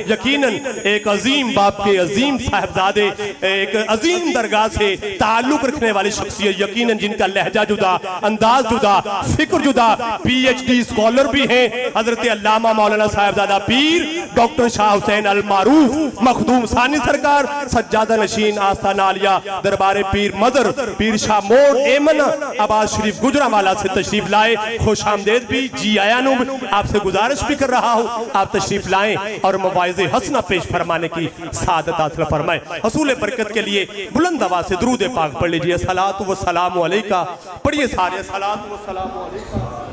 یقیناً ایک عظیم باپ کے عظیم صاحبزادے ایک عظیم درگاہ سے تعلق رکھنے والی شخصیت یقیناً جن کا لہجہ جدا انداز جدا فکر جدا پی ایچ ڈی اسکالر بھی ہیں حضرت علامہ مولانا صاحبزادہ پیر ڈاکٹر شاہ حسین المعروف مخدوم ثانی سرکار سجادہ نشین آستانہ عالیہ دربار پیر مدر پیر شاہ موڑ ایمن آباد شریف گجرانوالہ سے تشریف لائے خوش آمدید بھی جی آیا نو آپ سے گزارش بھی کر رہا ہوں آپ تشریف لائیں اور مواعظ حسنہ پیش فرمانے کی سعادت حاصل فرمائیں حصول برکت کے لیے بلند آواز سے درود پاک پڑھ لیجئے صلاۃ و سلام علیکہ پڑھیے سارے صلاۃ و سلام علیکہ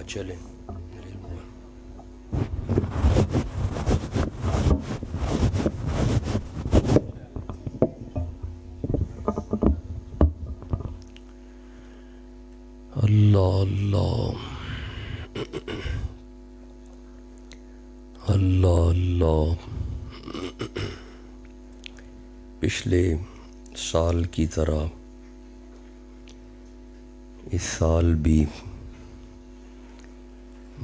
چلیں اللہ اللہ اللہ اللہ پچھلے سال کی طرح اس سال بھی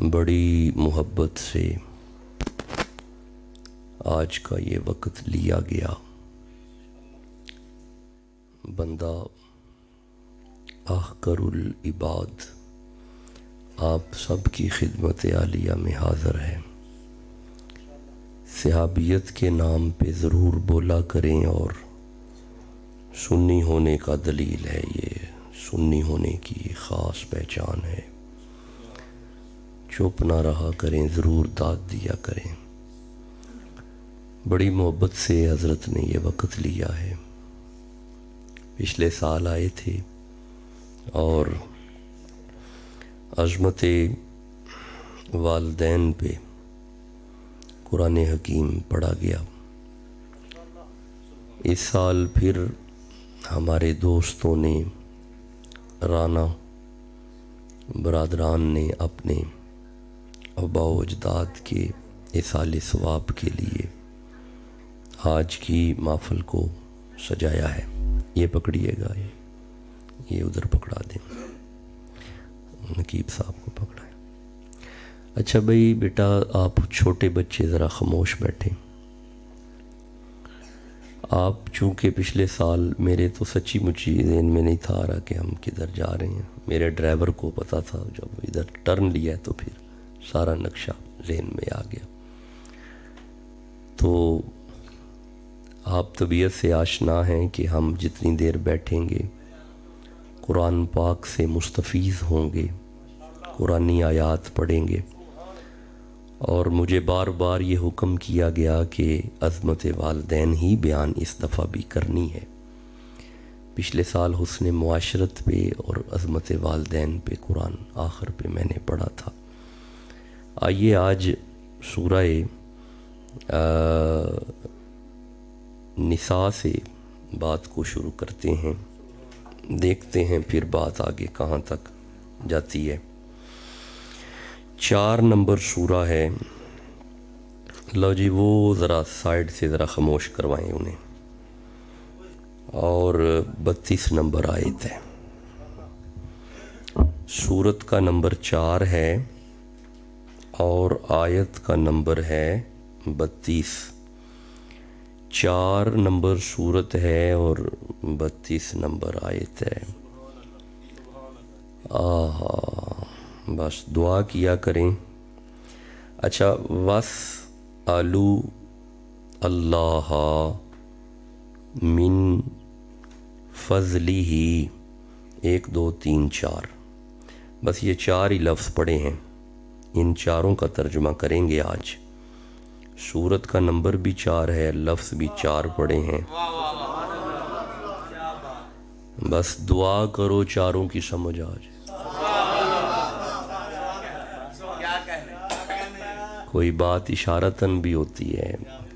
بڑی محبت سے آج کا یہ وقت لیا گیا بندہ آخر العباد آپ سب کی خدمت عالیہ میں حاضر ہے صحابیت کے نام پہ ضرور بولا کریں اور سنی ہونے کا دلیل ہے یہ سنی ہونے کی خاص پہچان ہے چپ نہ رہا کریں ضرور داد دیا کریں بڑی محبت سے حضرت نے یہ وقت لیا ہے پچھلے سال آئے تھے اور عظمت والدین پہ قرآن حکیم پڑھا گیا اس سال پھر ہمارے دوستوں نے رانا برادران نے اپنے آباء و اجداد کے ایصال ثواب کے لیے آج کی محفل کو سجایا ہے یہ پکڑیے گا یہ ادھر پکڑا دیں نقیب صاحب کو پکڑا ہے اچھا بھائی بیٹا آپ چھوٹے بچے ذرا خاموش بیٹھیں آپ چونکہ پچھلے سال میرے تو سچی مچی ذہن میں نہیں تھا رہا کہ ہم کدھر جا رہے ہیں میرے ڈرائیور کو پتا تھا جب ادھر ٹرن لیا ہے تو پھر سارا نقشہ ذہن میں آ گیا تو آپ طبیعت سے آشنا ہیں کہ ہم جتنی دیر بیٹھیں گے قرآن پاک سے مستفیض ہوں گے قرآنی آیات پڑھیں گے اور مجھے بار بار یہ حکم کیا گیا کہ عظمت والدین ہی بیان اس دفعہ بھی کرنی ہے پچھلے سال حسن معاشرت پہ اور عظمت والدین پہ قرآن آخر پہ میں نے پڑھا تھا آئیے آج سورہ نساء سے بات کو شروع کرتے ہیں دیکھتے ہیں پھر بات آگے کہاں تک جاتی ہے 4 نمبر سورہ ہے لو جی وہ ذرا سائیڈ سے ذرا خاموش کروائیں انہیں اور 32 نمبر آیت ہے سورت کا نمبر 4 ہے اور آیت کا نمبر ہے 32 4 نمبر سورت ہے اور 32 نمبر آیت ہے بس دعا کیا کریں اچھا وَاسْأَلُوا اللَّهَ مِن فَضْلِهِ 1 2 3 4 بس یہ 4 ہی لفظ پڑھے ہیں ان 4 کا ترجمہ کریں گے آج سورت کا نمبر بھی 4 ہے لفظ بھی 4 پڑھے ہیں بس دعا کرو 4 کی سمجھ آ جائے کوئی بات اشارتاً بھی ہوتی ہے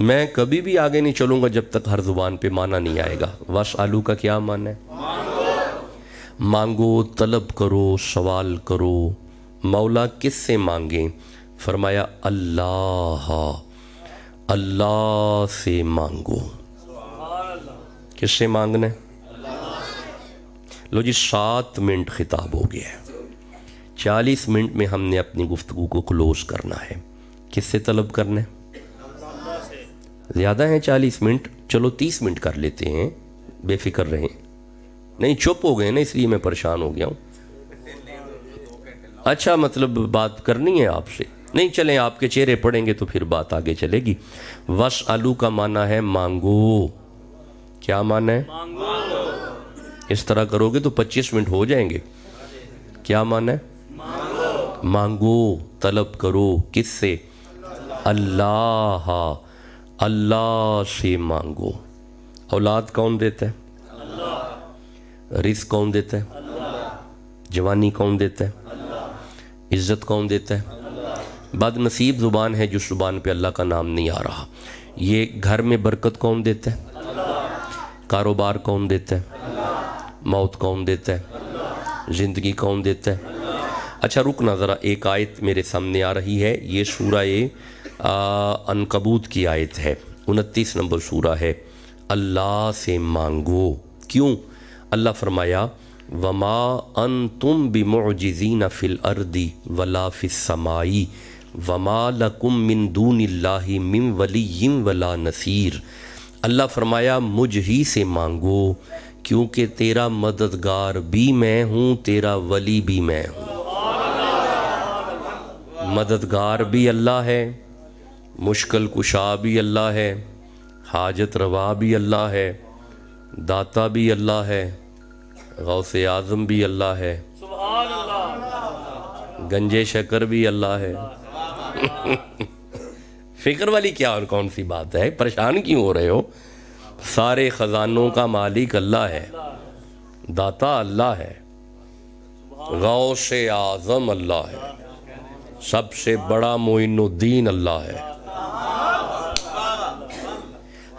میں کبھی بھی آگے نہیں چلوں گا جب تک ہر زبان پہ معنی نہیں آئے گا۔ وَاسْأَلُوا کا کیا معنی ہے؟ مانگو، طلب کرو، سوال کرو۔ مولا کس سے مانگیں؟ فرمایا اللہ، اللہ سے مانگو۔ کس سے مانگنا ہے؟ لو جی 7 منٹ خطاب ہو گیا ہے، 40 منٹ میں ہم نے اپنی گفتگو کو کلوز کرنا ہے۔ کس سے طلب کرنا ہے؟ زیادہ ہیں 40 منٹ، چلو 30 منٹ کر لیتے ہیں، بے فکر رہیں۔ نہیں چپ ہو گئے نا، اس لیے میں پریشان ہو گیا ہوں۔ اچھا مطلب بات کرنی ہے آپ سے؟ نہیں چلیں، آپ کے چہرے پڑیں گے تو پھر بات آگے چلے گی۔ وَاسْأَلُوا کا معنی ہے مانگو۔ کیا معنی ہے؟ اس طرح کرو گے تو 25 منٹ ہو جائیں گے۔ کیا معنی ہے؟ مانگو، طلب کرو۔ کس سے؟ اللہ، اللہ سے مانگو۔ اولاد کون دیتا ہے؟ رزق کون دیتا ہے؟ جوانی کون دیتا ہے؟ عزت کون دیتا ہے؟ بد نصیب زبان ہے جس زبان پہ اللہ کا نام نہیں آ رہا۔ یہ گھر میں برکت کون دیتا ہے؟ کاروبار کون دیتا ہے؟ موت کون دیتا ہے؟ زندگی کون دیتا ہے؟ اچھا رکنا ذرا، ایک آیت میرے سامنے آ رہی ہے، یہ سورہ عنکبوت کی آیت ہے، 29 نمبر سورہ ہے۔ اللہ سے مانگو۔ کیوں؟ اللہ فرمایا وَمَا أَنْتُمْ بِمُعْجِزِينَ فِي الْأَرْضِ وَلَا فِي السَّمَاءِ وَمَا لَكُمْ مِن دُونِ اللَّهِ مِن وَلِيٍّ وَلَا نَصِيرٍ۔ اللہ فرمایا مجھ ہی سے مانگو، کیونکہ تیرا مددگار بھی میں ہوں، تیرا ولی بھی میں ہوں۔ مددگار بھی اللہ ہے، مشکل کشا بھی اللہ ہے، حاجت روا بھی اللہ ہے، داتا بھی اللہ ہے، غوث اعظم بھی اللہ ہے، گنجے شکر بھی اللہ ہے۔ فکر والی کیا اور کون سی بات ہے؟ پریشان کیوں ہو رہے ہو؟ سارے خزانوں کا مالک اللہ ہے، داتا اللہ ہے، غوث اعظم اللہ ہے، سب سے بڑا معین الدین اللہ ہے۔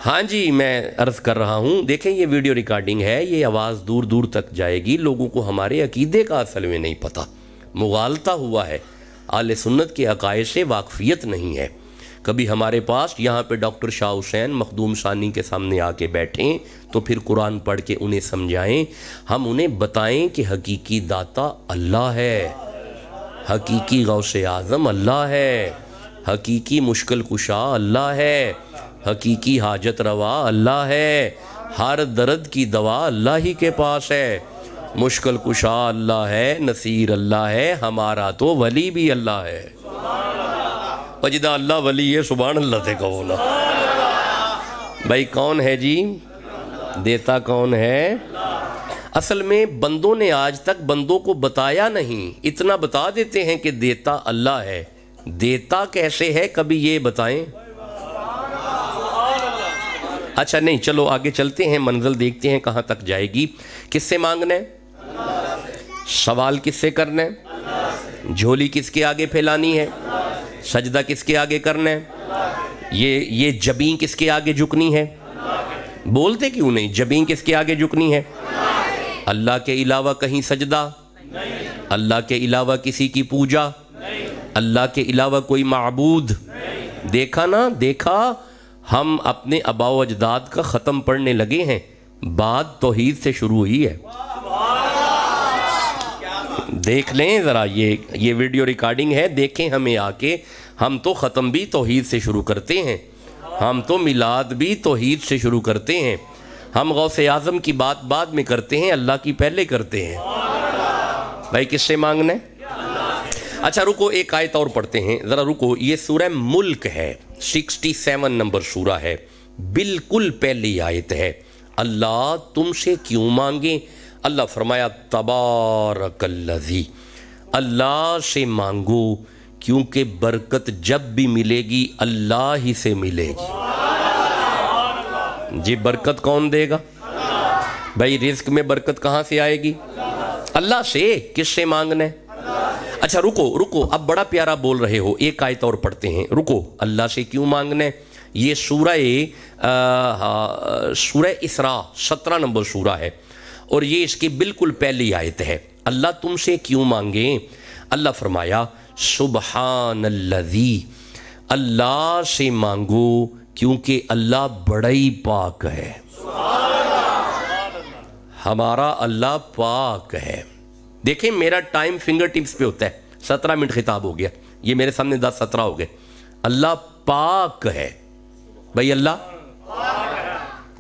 ہاں جی میں عرض کر رہا ہوں، دیکھیں یہ ویڈیو ریکارڈنگ ہے، یہ آواز دور دور تک جائے گی، لوگوں کو ہمارے عقیدے کا اصل میں نہیں پتہ، مغالطہ ہوا ہے، اہل سنت کے عقائد سے واقفیت نہیں ہے۔ کبھی ہمارے پاس یہاں پہ ڈاکٹر شاہ حسین مخدوم ثانی کے سامنے آ کے بیٹھیں تو پھر قرآن پڑھ کے انہیں سمجھائیں، ہم انہیں بتائیں کہ حقیقی داتا اللہ ہے، حقیقی غوث اعظم اللہ ہے، حقیقی مشکل کشا اللہ ہے، حقیقی حاجت روا اللہ ہے، ہر درد کی دوا اللہ ہی کے پاس ہے، مشکل کشا اللہ ہے، نصیر اللہ ہے، ہمارا تو ولی بھی اللہ ہے۔ وجدہ اللہ ولی ہے، سبحان اللہ سے کہو نا بھائی، کون ہے جی؟ دیتا کون ہے؟ اصل میں بندوں نے آج تک بندوں کو بتایا نہیں، اتنا بتا دیتے ہیں کہ دیتا اللہ ہے، دیتا کیسے ہے کبھی یہ بتائیں؟ اچھا نہیں چلو آگے چلتے ہیں، منزل دیکھتے ہیں کہاں تک جائے گی۔ کس سے مانگنا ہے؟ سوال کس سے کرنا ہے؟ جھولی کس کے آگے پھیلانی ہے؟ سجدہ کس کے آگے کرنا ہے؟ یہ جبین کس کے آگے جھکنی ہے؟ بولتے کیوں نہیں؟ جبین کس کے آگے جھکنی ہے؟ اللہ کے علاوہ کہیں سجدہ؟ اللہ کے علاوہ کسی کی پوجا؟ اللہ کے علاوہ کوئی معبود؟ دیکھا نا، دیکھا ہم اپنے آباء و اجداد کا ختم پڑھنے لگے ہیں، بات توحید سے شروع ہوئی ہے۔ دیکھ لیں ذرا، یہ ویڈیو ریکارڈنگ ہے، دیکھیں ہمیں آ کے، ہم تو ختم بھی توحید سے شروع کرتے ہیں، ہم تو میلاد بھی توحید سے شروع کرتے ہیں، ہم غوث اعظم کی بات بعد میں کرتے ہیں، اللہ کی پہلے کرتے ہیں۔ بھائی کس سے مانگنا ہے؟ اچھا رکو، ایک آیت اور پڑھتے ہیں ذرا، رکو، یہ سورہ ملک ہے، 67 نمبر سورہ ہے، بالکل پہلی آیت ہے۔ اللہ تم سے کیوں مانگیں؟ اللہ فرمایا تبارک الذی، اللہ سے مانگو کیونکہ برکت جب بھی ملے گی اللہ ہی سے ملے گی۔ جی برکت کون دے گا؟ بھائی رزق میں برکت کہاں سے آئے گی؟ اللہ سے۔ کس سے مانگنا ہے؟ اچھا رکو، اب بڑا پیارا بول رہے ہو، ایک آیت اور پڑھتے ہیں، رکو، اللہ سے کیوں مانگنا ہے؟ یہ سورہ اسراء 17 نمبر سورہ ہے، اور یہ اس کی بالکل پہلی آیت ہے۔ اللہ تم سے کیوں مانگیں؟ اللہ فرمایا سبحان الذی، اللہ سے مانگو کیونکہ اللہ بڑا ہی پاک ہے۔ ہمارا اللہ پاک ہے۔ دیکھیں میرا ٹائم فنگر ٹپس پہ ہوتا ہے، 17 منٹ خطاب ہو گیا، یہ میرے سامنے 10-17 ہو گئے۔ اللہ پاک ہے بھائی، اللہ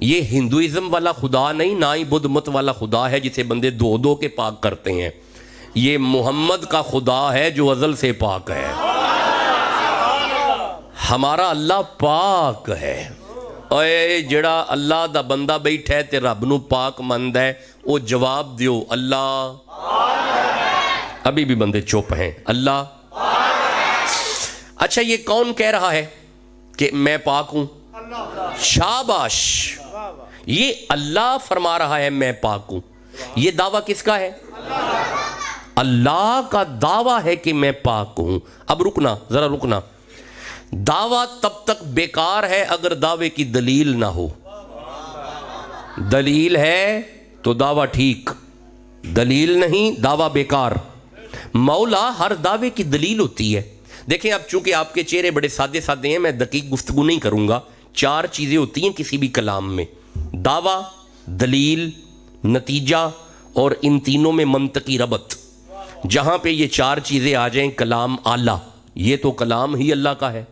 یہ ہندوازم والا خدا نہیں، نہ ہی بدھ مت والا خدا ہے جسے بندے دو دو کے پاک کرتے ہیں۔ یہ محمد کا خدا ہے جو ازل سے پاک ہے۔ ہمارا اللہ پاک ہے۔ اے جڑا اللہ دا بندہ بیٹھا ہے تے رب نو پاک مند ہے، وہ جواب دیو اللہ۔ ابھی بھی بندے چپ ہیں، اللہ۔ اچھا یہ کون کہہ رہا ہے کہ میں پاک ہوں؟ شاباش، یہ اللہ فرما رہا ہے میں پاک ہوں۔ یہ دعویٰ کس کا ہے؟ اللہ کا دعویٰ ہے کہ میں پاک ہوں۔ اب رکنا، ذرا رکنا، دعویٰ تب تک بیکار ہے اگر دعوے کی دلیل نہ ہو۔ دلیل ہے تو دعویٰ ٹھیک، دلیل نہیں دعویٰ بیکار۔ مولا ہر دعوے کی دلیل ہوتی ہے۔ دیکھیں اب چونکہ آپ کے چہرے بڑے سادے سادے ہیں، میں دقیق گفتگو نہیں کروں گا۔ 4 چیزیں ہوتی ہیں کسی بھی کلام میں، دعویٰ، دلیل، نتیجہ اور ان تینوں میں منطقی ربط۔ جہاں پہ یہ 4 چیزیں آ جائیں کلام اعلیٰ، یہ تو کلام ہی اللہ کا ہے۔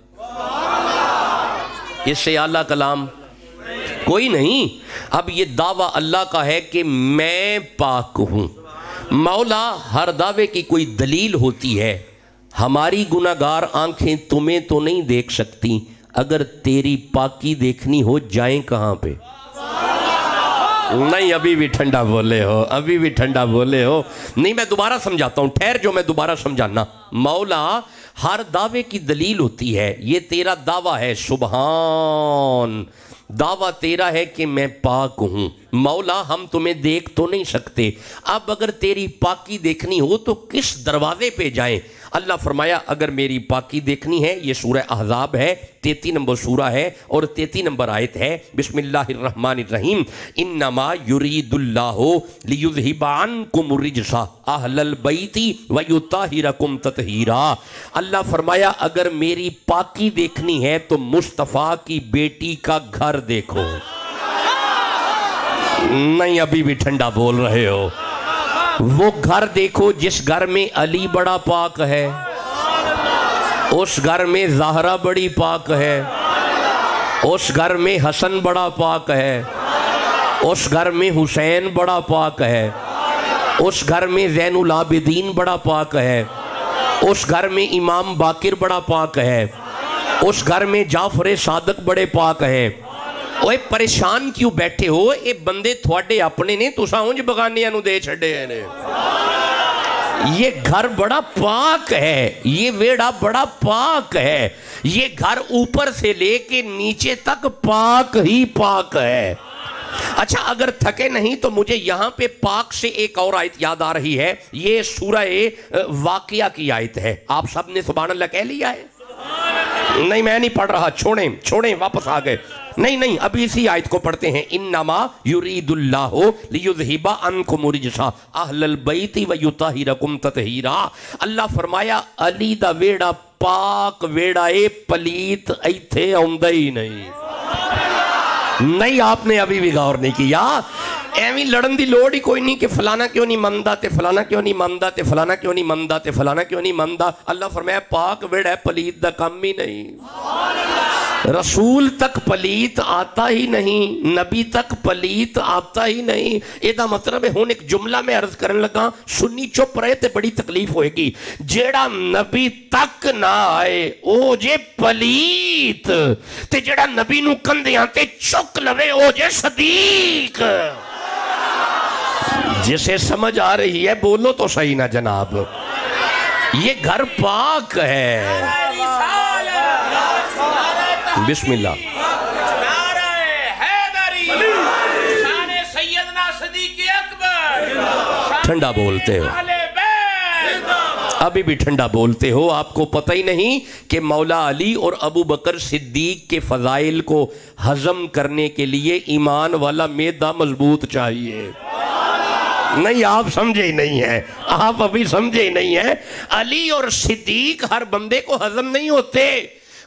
اس سے اعلیٰ کلام کوئی نہیں۔ اب یہ دعویٰ اللہ کا ہے کہ میں پاک ہوں۔ مولا ہر دعوے کی کوئی دلیل ہوتی ہے۔ ہماری گناہگار آنکھیں تمہیں تو نہیں دیکھ سکتی، اگر تیری پاکی دیکھنی ہو جائیں کہاں پہ؟ نہیں ابھی بھی ٹھنڈا بولے ہو، ابھی بھی ٹھنڈا بولے ہو۔ نہیں میں دوبارہ سمجھاتا ہوں، ٹھہر جو میں دوبارہ سمجھانا۔ مولا ہر دعوے کی دلیل ہوتی ہے۔ یہ تیرا دعویٰ ہے سبحان، دعویٰ تیرا ہے کہ میں پاک ہوں۔ مولا ہم تمہیں دیکھ تو نہیں سکتے، اب اگر تیری پاکی دیکھنی ہو تو کس دروازے پہ جائیں؟ اللہ فرمایا اگر میری پاکی دیکھنی ہے، یہ سورہ احزاب ہے، 33 نمبر سورہ ہے اور 33 نمبر آیت ہے۔ بسم اللہ الرحمن الرحیم، انما یرید اللہ لیذہب عنکم الرجس اہل البیت ویطہرکم تطہیرا۔ اللہ فرمایا اگر میری پاکی دیکھنی ہے تو مصطفیٰ کی بیٹی کا گھر دیکھو۔ نہیں ابھی بھی ٹھنڈا بول رہے ہو۔ وہ گھر دیکھو جس گھر میں علی بڑا پاک ہے، اس گھر میں زہرا بڑی پاک ہے، اس گھر میں حسن بڑا پاک ہے، اس گھر میں حسین بڑا پاک ہے، اس گھر میں زین العابدین بڑا پاک ہے، اس گھر میں امام باقر بڑا پاک ہے، اس گھر میں جعفر صادق بڑے پاک ہیں۔ اوے پریشان کیوں بیٹھے ہو؟ اے بندے تھوڑے اپنے نے تساں اونج بغانیاں نو دے چھڑے ہیں۔ یہ گھر بڑا پاک ہے، یہ ویڑا بڑا پاک ہے، یہ گھر اوپر سے لے کے نیچے تک پاک ہی پاک ہے۔ اچھا اگر تھکے نہیں تو مجھے یہاں پہ پاک سے ایک اور آیت یاد آ رہی ہے، یہ سورہ واقعہ کی آیت ہے۔ آپ سب نے سبحان اللہ کہہ لیا ہے؟ نہیں میں نہیں پڑھ رہا، چھوڑیں واپس آ گئے۔ نہیں ابھی اسی آیت کو پڑھتے ہیں، انما یرید اللہ لیذہب عنکم الرجس اہل البیت ویطہرکم تطہیرا۔ اللہ فرمایا علی دا ویڑا پاک ویڑا اے، پلیت ایتھے آندا ہی نہیں۔ نہیں آپ نے ابھی بھی غور نہیں کیا۔ ایویں لڑن دی لوڑ ہی کوئی نہیں کہ فلانا کیوں نہیں مندا تے فلانا کیوں نہیں مندا تے فلانا کیوں نہیں مندا تے فلانا کیوں نہیں مندا۔ اللہ فرمایا پاک ویڑا ہے، پلیت دا کم ہی نہیں۔ رسول تک پلیت آتا ہی نہیں، نبی تک پلیت آتا ہی نہیں۔ یہ دا مطلب ہے ہون ایک جملہ میں عرض کرنے لگا، سنی چپ رہے تے بڑی تکلیف ہوئے گی۔ جیڑا نبی تک نہ آئے او جے پلیت، تے جیڑا نبی نو کندیاں تے چک لوے او جے صدیق۔ جسے سمجھ آ رہی ہے بولو تو صحیح نہ جناب۔ یہ گھر پاک ہے۔ بسم اللہ۔ نعرہ حیدری، شان سیدنا صدیق اکبر، ٹھنڈا بولتے ہو۔ اہل بیت، ابھی بھی ٹھنڈا بولتے ہو. آپ کو پتہ ہی نہیں کہ مولا علی اور ابو بکر صدیق کے فضائل کو ہضم کرنے کے لیے ایمان والا معدہ مضبوط چاہیے. نہیں آپ سمجھے ہی نہیں ہیں, آپ ابھی سمجھے ہی نہیں ہیں. علی اور صدیق ہر بندے کو ہضم نہیں ہوتے.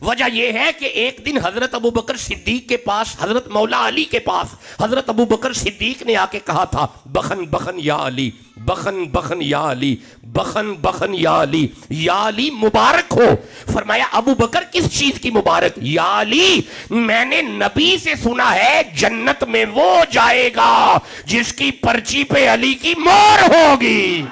وجہ یہ ہے کہ ایک دن حضرت ابو بکر صدیق کے پاس, حضرت مولا علی کے پاس حضرت ابو بکر صدیق نے آ کے کہا تھا, بخن بخن یا علی, بخن بخن یا علی, بخن بخن یا علی, یا علی مبارک ہو. فرمایا ابو بکر کس چیز کی مبارک؟ یا علی میں نے نبی سے سنا ہے جنت میں وہ جائے گا جس کی پرچی پہ علی کی مہر ہوگی.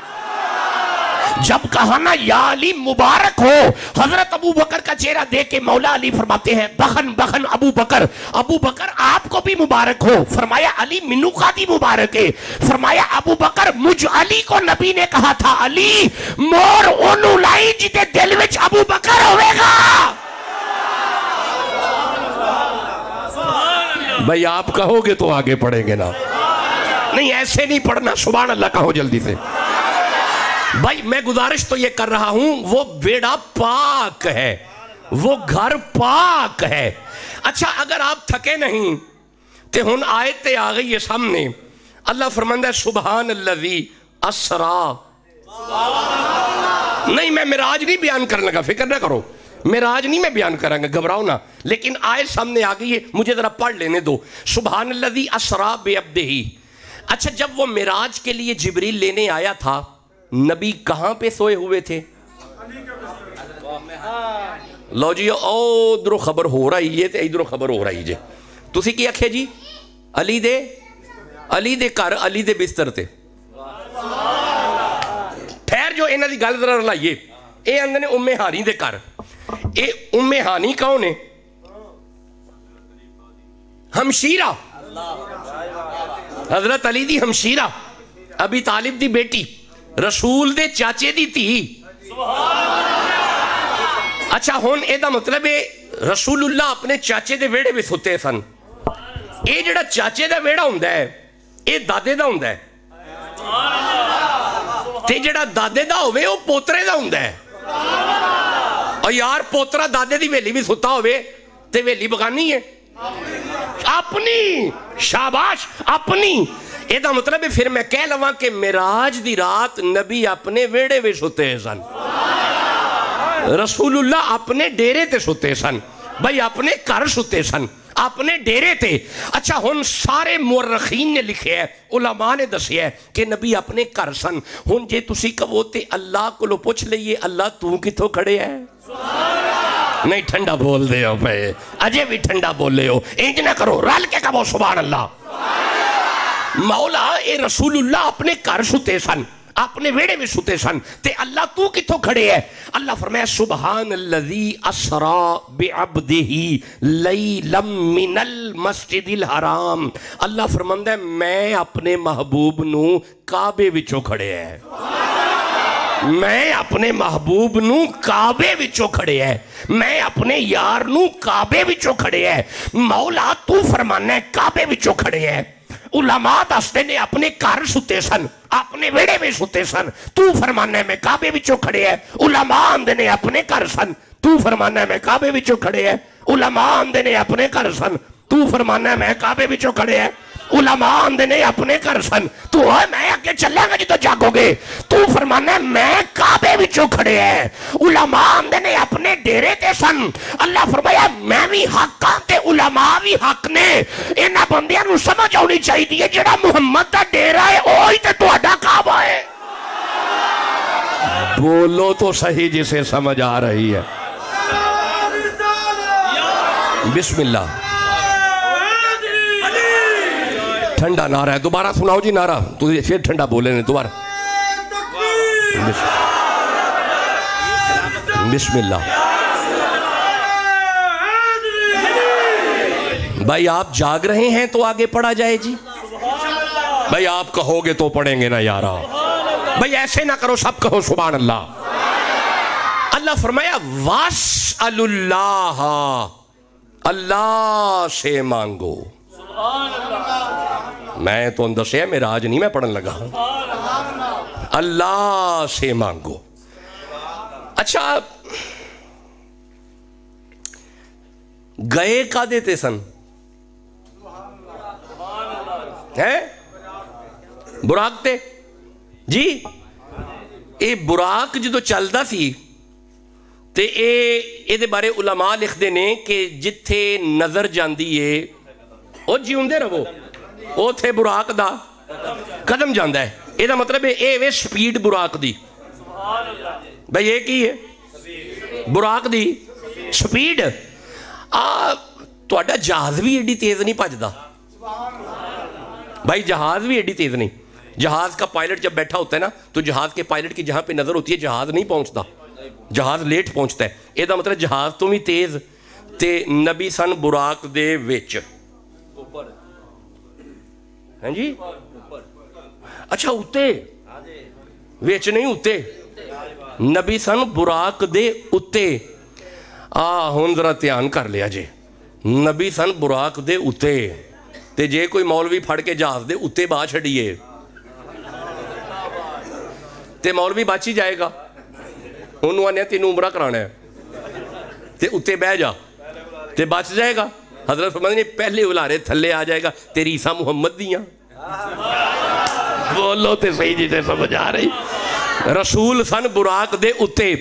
جب کہا نا یا علی مبارک ہو, حضرت ابو بکر کا چہرہ دیکھ کے مولا علی فرماتے ہیں بخن بخن ابو بکر, ابو بکر آپ کو بھی مبارک ہو. فرمایا علی منو کا دی مبارک ہے. فرمایا ابو بکر مجھ علی کو نبی نے کہا تھا علی مور اونو لائی جتے دل وچ ابو بکر ہوئے گا. بھئی آپ کہو گے تو آگے پڑھیں گے نا, نہیں ایسے نہیں پڑھنا, سبحان اللہ کہو جلدی سے. بھائی میں گزارش تو یہ کر رہا ہوں, وہ بیڑا پاک ہے, وہ گھر پاک ہے. اچھا اگر آپ تھکے نہیں تو ہن آیتیں آ گئی ہے سامنے. اللہ فرماتا ہے سبحان الذی اسرا. نہیں میں معراج نہیں بیان کرنے لگا, فکر نہ کرو, معراج نہیں میں بیان کروں گا, گھبراؤ نہ. لیکن آیت سامنے آ گئی ہے, مجھے ذرا پڑھ لینے دو. سبحان الذی اسرا بعبدہ. اچھا جب وہ معراج کے لیے جبریل لینے آیا تھا, نبی کہاں پہ سوئے ہوئے تھے؟ لو جی او ادھروں خبر ہو رہی ہے تے ادھروں خبر ہو رہی جے. تسی کی آکھے جی علی دے گھر علی دے بستر تے. ٹھہر جو انہاں دی گل ذرا لائیے. اے اندے نے ام ہانی دے گھر. اے ام ہانی کون ہے؟ ہمشیرہ, حضرت علی دی ہمشیرہ, ابی طالب دی بیٹی, رسول دے چاچے دی تھی. اچھا ہون اے دا مطلب ہے رسول اللہ اپنے چاچے دے ویڑے میں سوتے سن. اے جڑا چاچے دا ویڑا ہوندہ ہے اے دادے دا ہوندہ ہے, تے جڑا دادے دا ہوئے وہ پوترے دا ہوندہ ہے. اور یار پوترا دادے دی ویلی بھی سوتا ہوئے تے ویلی بغانی ہے اپنی. شاباش اپنی. اے دا مطلب ہے پھر میں کہہ لواں کہ معراج دی رات نبی اپنے ویڑے میں سوتے سن, رسول اللہ اپنے ڈیرے تے سوتے سن. بھائی اپنے گھر سوتے سن, اپنے ڈیرے تے. اچھا ہن سارے مورخین نے لکھے ہے, علماء نے دسیا ہے کہ نبی اپنے گھر سن. ہن جے تسی کہو تے اللہ کو لو پوچھ لئیے اللہ تو کتھوں کھڑے ہے؟ نہیں ٹھنڈا بول دے ہو پہ, اجے بھی ٹھنڈا بول لے ہو, انج نہ کرو, رل کے کہو سبحان اللہ. مولا اے رسول اللہ اپنے گھر سوتے سن, اپنے ویڑے میں سوتے سن, تے اللہ تو کتھوں کھڑے ہے؟ اللہ فرمایا سبحان الذی اسرا بعبدہ لیلا من المسجد الحرام. اللہ فرماندا ہے میں اپنے محبوب نو کعبے وچوں کھڑے ہے, میں اپنے محبوب نو کعبے وچوں کھڑے ہے, میں اپنے یار نو کعبے وچوں کھڑے ہے. مولا تو فرمانا ہے کعبے وچوں کھڑے ہے. علماء دستے نے اپنے گھر ستے سن, اپنے ویڑے میں ستے سن, تو فرمانا ہے میں کعبے وچوں کھڑے ہے. علماء آندے نے اپنے گھر سن, تو فرمانا ہے میں کعبے وچوں کھڑے ہے. علماء آندے نے اپنے گھر سن, تو فرمانا ہے میں کعبے وچوں کھڑے ہے. علماء آندے نے اپنے گھر سن, تو ہے میں آگے چلے گا جدو جاگو گے, تو فرمانا ہے میں کعبے وچوں کھڑے ہے. علماء آندے نے اپنے ڈیرے تے سن. اللہ فرمایا میں بھی حق ہاں تے علماء بھی حق نے. انہاں بندیاں نو سمجھ آنی چاہیے جڑا محمد دا ڈیرا ہے اوہی تے تہاڈا کعبہ ہے. بولو تو صحیح جسے سمجھ آ رہی ہے. بسم اللہ. ٹھنڈا نعرہ ہے, دوبارہ سناؤ جی نعرہ, تو پھر ٹھنڈا بولے نے دوبارہ. بسم اللہ. بھائی آپ جاگ رہے ہیں تو آگے پڑھا جائے جی. بھائی آپ کہو گے تو پڑھیں گے نا یارا. بھائی ایسے نہ کرو, سب کہو سبحان اللہ. اللہ فرمایا واسأل اللہ, اللہ سے مانگو. میں تو اندر سے معراج نہیں میں پڑھن لگا ہوں. اللہ سے مانگو. اچھا گئے کا دیتے سن ہے براق تے جی اے براق جدو چلدا سی تے اے دے بارے علماء لکھ دے نے کہ جتھے نظر جاندی ہے او جیوندے رہو او تھے براق دا قدم جاندا ہے. اے دا مطلب ہے اے وے سپیڈ براق دی. بھئی یہ کی ہے براق دی سپیڈ. تہاڈا جہاز بھی ایڈی تیز نہیں بھجدا بھائی, جہاز بھی ایڈی تیز نہیں. جہاز کا پائلٹ جب بیٹھا ہوتا ہے نا تو جہاز کے پائلٹ کی جہاں پہ نظر ہوتی ہے جہاز نہیں پہنچتا, جہاز لیٹ پہنچتا ہے. یہ دا مطلب جہاز تو بھی تیز تے نبی سن براق دے وچ. ہاں جی اچھا اتے وچ نہیں اتے نبی سن براق دے اتے. ہن ذرا دھیان کر لیا جے نبی سن براق دے اتے تے جے کوئی مولوی پھڑ کے جہاز دے اتے باہ چھڑیے تے مولوی بچ ہی جائے گا. انہوں آنے تینوں عمرہ کرانا ہے تے اتے بہ جا تے بچ جائے گا. حضرت فرماتے ہیں پہلے الارے تھلے آ جائے گا تیری عیسیٰ محمد دیاں. بولو تے صحیح جی تے سمجھ آ رہی. رسول سن براق دے اتے.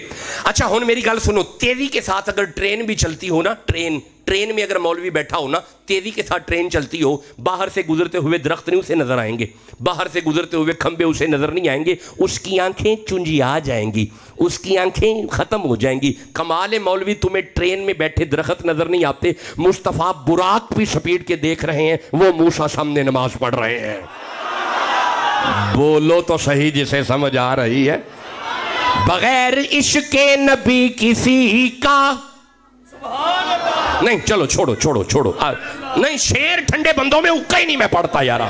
اچھا ہن میری گل سنو, تیزی کے ساتھ اگر ٹرین بھی چلتی ہو نا, ٹرین میں اگر مولوی بیٹھا ہو نا, تیزی کے ساتھ ٹرین چلتی ہو, باہر سے گزرتے ہوئے درخت نہیں اسے نظر آئیں گے, باہر سے گزرتے ہوئے کھمبے اسے نظر نہیں آئیں گے, اس کی آنکھیں چنجیا جائیں گی, اس کی آنکھیں ختم ہو جائیں گی. کمال مولوی تمہیں ٹرین میں بیٹھے درخت نظر نہیں آتے, مصطفیٰ براق بھی سپیڈ کے دیکھ رہے ہیں, وہ موسیٰ سامنے نماز پڑھ رہے ہیں. بولو تو صحیح جسے سمجھ آ رہی ہے. بغیر عشق نبی کسی کا نہیں. چلو چھوڑو نہیں, شیر ٹھنڈے بندوں میں اکا ہی نہیں میں پڑھتا یارا.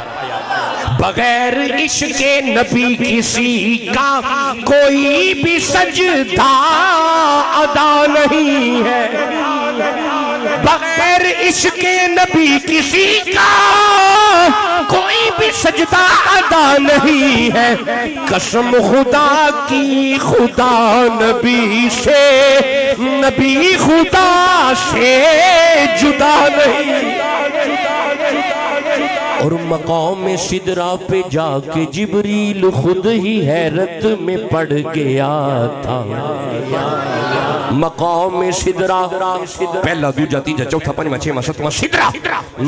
بغیر عشق نبی کسی کا کوئی بھی سجدہ ادا نہیں ہے. بغیر عشق نبی کسی کا کوئی بھی سجدہ ادا نہیں ہے. قسم خدا کی خدا نبی سے, نبی خدا سے جدا نہیں. اور مقام سدرہ پہ جا کے جبریل خود ہی حیرت میں پڑ گیا تھا. مقام سدرہ پہلا دوجا تیجا چوتھا پنجواں چھواں ستواں سدرہ.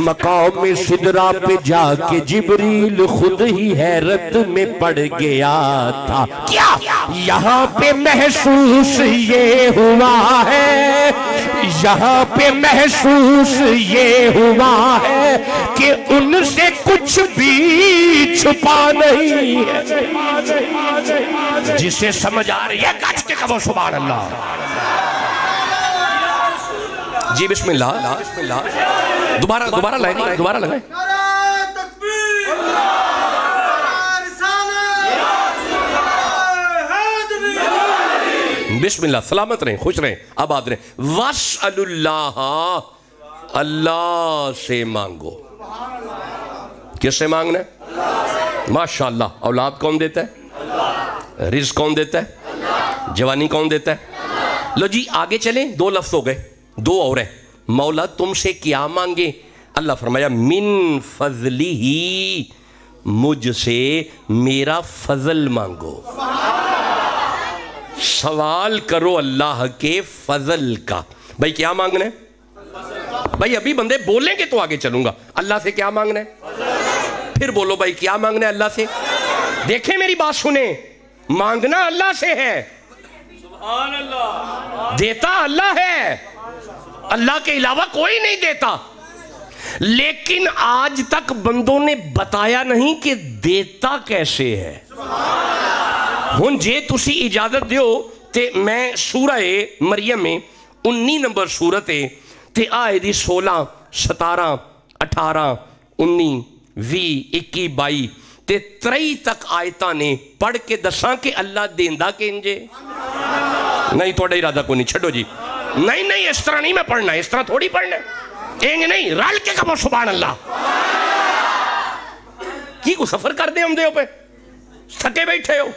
مقام سدرہ پہ جا کے جبریل خود ہی حیرت میں پڑ گیا تھا. کیا یہاں پہ محسوس یہ ہوا ہے, یہاں پہ محسوس یہ ہوا ہے کہ ان سے کچھ بھی چھپا نہیں ہے. جسے سمجھ آ رہی ہے گچ کے کہو سبحان اللہ. جی بسم اللہ. دوبارہ لگائیں. بسم اللہ. سلامت رہیں, خوش رہیں, آباد رہیں. وَاسْأَلُ اللَّهَ, اللہ سے مانگو. کس سے مانگنا ہے؟ ماشاءاللہ. اولاد کون دیتا ہے؟ رزق کون دیتا ہے؟ جوانی کون دیتا ہے؟ لو جی آگے چلیں. 2 لفظ ہو گئے, 2 اور ہیں. مولا تم سے کیا مانگے؟ اللہ فرمایا من فضلہ, مجھ سے میرا فضل مانگو. سوال کرو اللہ کے فضل کا. بھائی کیا مانگنا ہے؟ بھائی ابھی بندے بولیں گے تو آگے چلوں گا. اللہ سے کیا مانگنا ہے؟ پھر بولو بھائی کیا مانگنا ہے اللہ سے. دیکھیں میری بات سنیں, مانگنا اللہ سے ہے, سبحان اللہ, دیتا اللہ ہے, اللہ کے علاوہ کوئی نہیں دیتا. لیکن آج تک بندوں نے بتایا نہیں کہ دیتا کیسے ہے. ہن جے تسی اجازت دیو تے میں سورہ مریم میں 19 نمبر سورت ہے تے آئے دی 16 17 18 19 20 21 22 تے 23 تک آیتاں نے پڑھ کے دساں کہ اللہ دیندہ کے انجے نہیں. توڑا ارادہ کو نہیں, چھڑو جی. نہیں اس طرح نہیں میں پڑھنا, اس طرح تھوڑی پڑھنا, اینگ نہیں, رال کے کہو سبحان اللہ. کی کو سفر کر دے ہم دے ہو پہ تھکے بیٹھے ہو,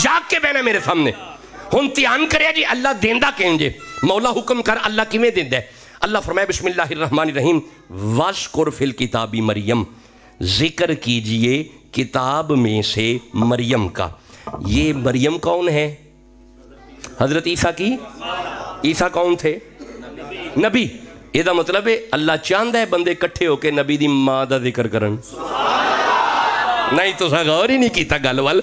جاگ کے بہنا میرے سامنے. ہن دھیان کریا جی اللہ دیندا کہیں جے مولا حکم کر اللہ کیویں دیندا ہے اللہ فرمائے بسم اللہ الرحمن الرحیم وَاذْكُرْ فِي الْكِتَابِ مریم ذکر کیجئے کتاب میں سے مریم کا یہ مریم کون ہے حضرت عیسیٰ کی عیسیٰ کون تھے نبی یہ دا مطلب ہے اللہ چاہندہ ہے بندے کٹھے ہو کے نبی دی ماں دا ذکر کرن نہیں تو سا غور ہی نہیں کیتا گل وال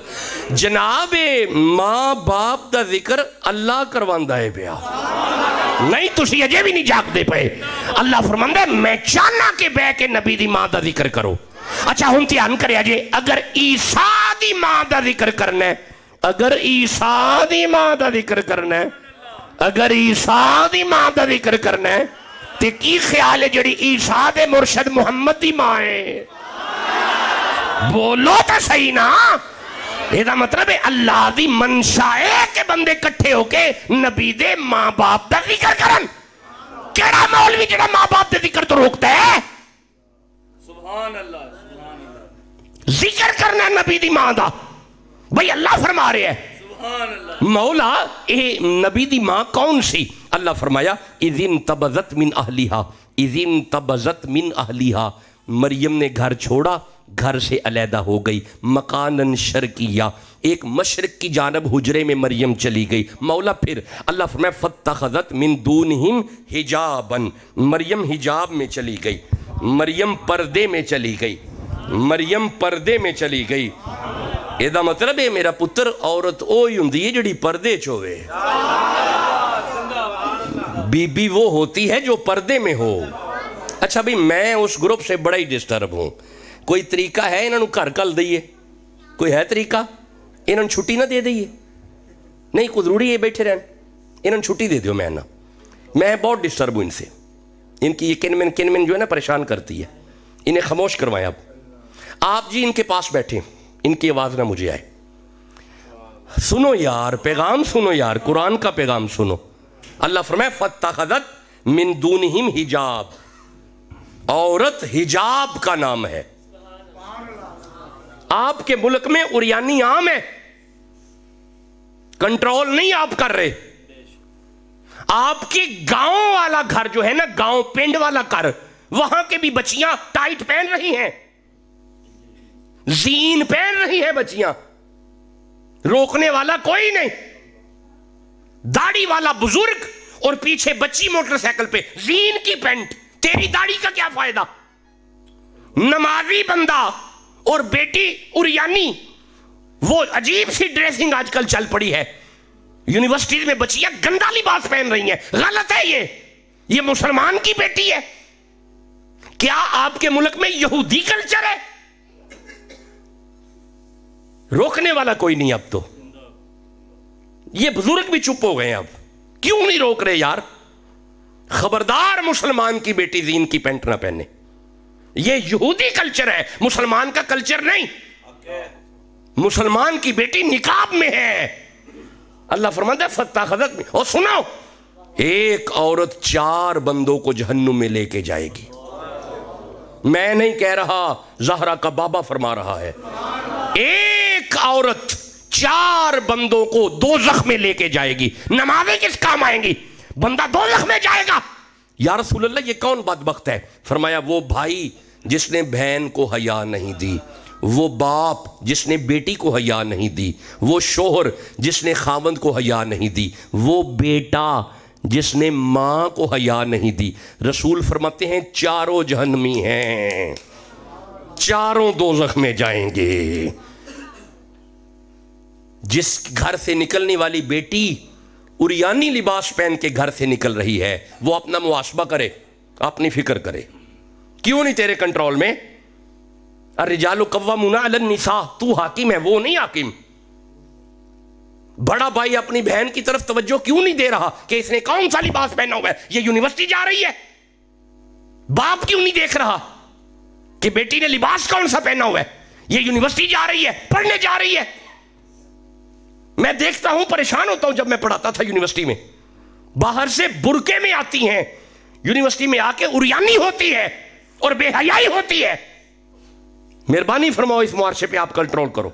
جناب ماں باپ دا ذکر اللہ کرواندہ ہے پیا نہیں تو سی اجے بھی نہیں جاگ دے پئے اللہ فرماندہ ہے میں چاہنا کہ بے کے نبی دی ماں دا ذکر کرو اچھا ہن دھیان کریا جے اگر عیسیٰ دی ماں دا ذکر کرنا ہے اگر عیسیٰ دی ماں دا ذکر کرنا ہے اگر عیسیٰ دی ماں دا ذکر کرنا ہے تے کی خیال ہے جڑی عیسیٰ دے مرشد محمد دی ماں ہے بولو تا صحیح نا یہ دا مطلب ہے اللہ دی منشا ہے کہ بندے کٹھے ہو کے نبی دے ماں باپ دا ذکر کرن کیڑا مولوی جڑا ماں باپ دے ذکر تو روکتا ہے سبحان اللہ ذکر کرنا نبی دی ماں دا بھئی اللہ فرما رہے ہیں سبحان اللہ مولا اے نبی دی ماں کون سی اللہ فرمایا اذن تبذت من اہلیہا اذن تبذت من اہلیہا مریم نے گھر چھوڑا گھر سے علیحدہ ہو گئی مکانن شرقیہ ایک مشرق کی جانب حجرے میں مریم چلی گئی مولا پھر اللہ فرمایا فاتخذت من دونہم حجابا مریم حجاب میں چلی گئی مریم پردے میں چلی گئی مریم پردے میں چلی گئی یہ دا مطلب ہے میرا پتر عورت اوہی ہوندی ہے جڑی پردے چوے بی بی وہ ہوتی ہے جو پردے میں ہو اچھا بھی میں اس گروپ سے بڑا ہی ڈسٹرب ہوں کوئی طریقہ ہے انہوں گھر کل دئیے کوئی ہے طریقہ انہوں چھٹی نہ دے دئیے نہیں کوئی ضروری ہے بیٹھے رہن انہوں چھٹی دے دیو میں بہت ڈسٹرب ہوں ان سے ان کی یہ کن من جو ہے نا پریشان کرتی ہے انہیں خاموش کروائیں آپ جی ان کے پاس بیٹھیں ان کی آواز نہ مجھے آئے سنو یار پیغام سنو یار قرآن کا پیغام سنو اللہ فرمائے فاتخذت من دونہم حجاب عورت حجاب کا نام ہے آپ کے ملک میں عریانی عام ہے کنٹرول نہیں آپ کر رہے آپ کے گاؤں والا گھر جو ہے نا گاؤں پنڈ والا گھر وہاں کے بھی بچیاں ٹائٹ پہن رہی ہیں زین پہن رہی ہے بچیاں روکنے والا کوئی نہیں داڑھی والا بزرگ اور پیچھے بچی موٹر سائیکل پہ زین کی پینٹ تیری داڑھی کا کیا فائدہ نمازی بندہ اور بیٹی عریانی وہ عجیب سی ڈریسنگ آج کل چل پڑی ہے یونیورسٹیز میں بچیاں گندا لباس پہن رہی ہیں غلط ہے یہ مسلمان کی بیٹی ہے کیا آپ کے ملک میں یہودی کلچر ہے روکنے والا کوئی نہیں اب تو یہ بزرگ بھی چپ ہو گئے اب کیوں نہیں روک رہے یار خبردار مسلمان کی بیٹی زین کی پینٹ نہ پہنے یہ یہودی کلچر ہے مسلمان کا کلچر نہیں مسلمان کی بیٹی نقاب میں ہے اللہ فرماتا ہے فاتخذت میں اور سنو ایک عورت 4 بندوں کو جہنم میں لے کے جائے گی میں نہیں کہہ رہا زہرا کا بابا فرما رہا ہے ایک عورت 4 بندوں کو دوزخ میں لے کے جائے گی نمازیں کس کام آئیں گی بندہ دوزخ میں جائے گا یا رسول اللہ یہ کون بدبخت ہے فرمایا وہ بھائی جس نے بہن کو حیا نہیں دی وہ باپ جس نے بیٹی کو حیا نہیں دی وہ شوہر جس نے خاوند کو حیا نہیں دی وہ بیٹا جس نے ماں کو حیا نہیں دی رسول فرماتے ہیں 4 جہنمی ہیں 4 دوزخ میں جائیں گے جس گھر سے نکلنے والی بیٹی عریانی لباس پہن کے گھر سے نکل رہی ہے وہ اپنا محاسبہ کرے اپنی فکر کرے کیوں نہیں تیرے کنٹرول میں الرجال قوامون علی النساء تو حاکم ہے وہ نہیں حاکم بڑا بھائی اپنی بہن کی طرف توجہ کیوں نہیں دے رہا کہ اس نے کون سا لباس پہنا ہوا ہے یہ یونیورسٹی جا رہی ہے باپ کیوں نہیں دیکھ رہا کہ بیٹی نے لباس کون سا پہنا ہوا ہے یہ یونیورسٹی جا رہی ہے پڑھنے جا رہی ہے میں دیکھتا ہوں پریشان ہوتا ہوں جب میں پڑھاتا تھا یونیورسٹی میں باہر سے برقعے میں آتی ہیں یونیورسٹی میں آ کے عریانی ہوتی ہے اور بے حیائی ہوتی ہے مہربانی فرماؤ اس معاشرے پہ آپ کنٹرول کرو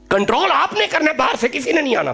کنٹرول آپ نے کرنا باہر سے کسی نے نہیں آنا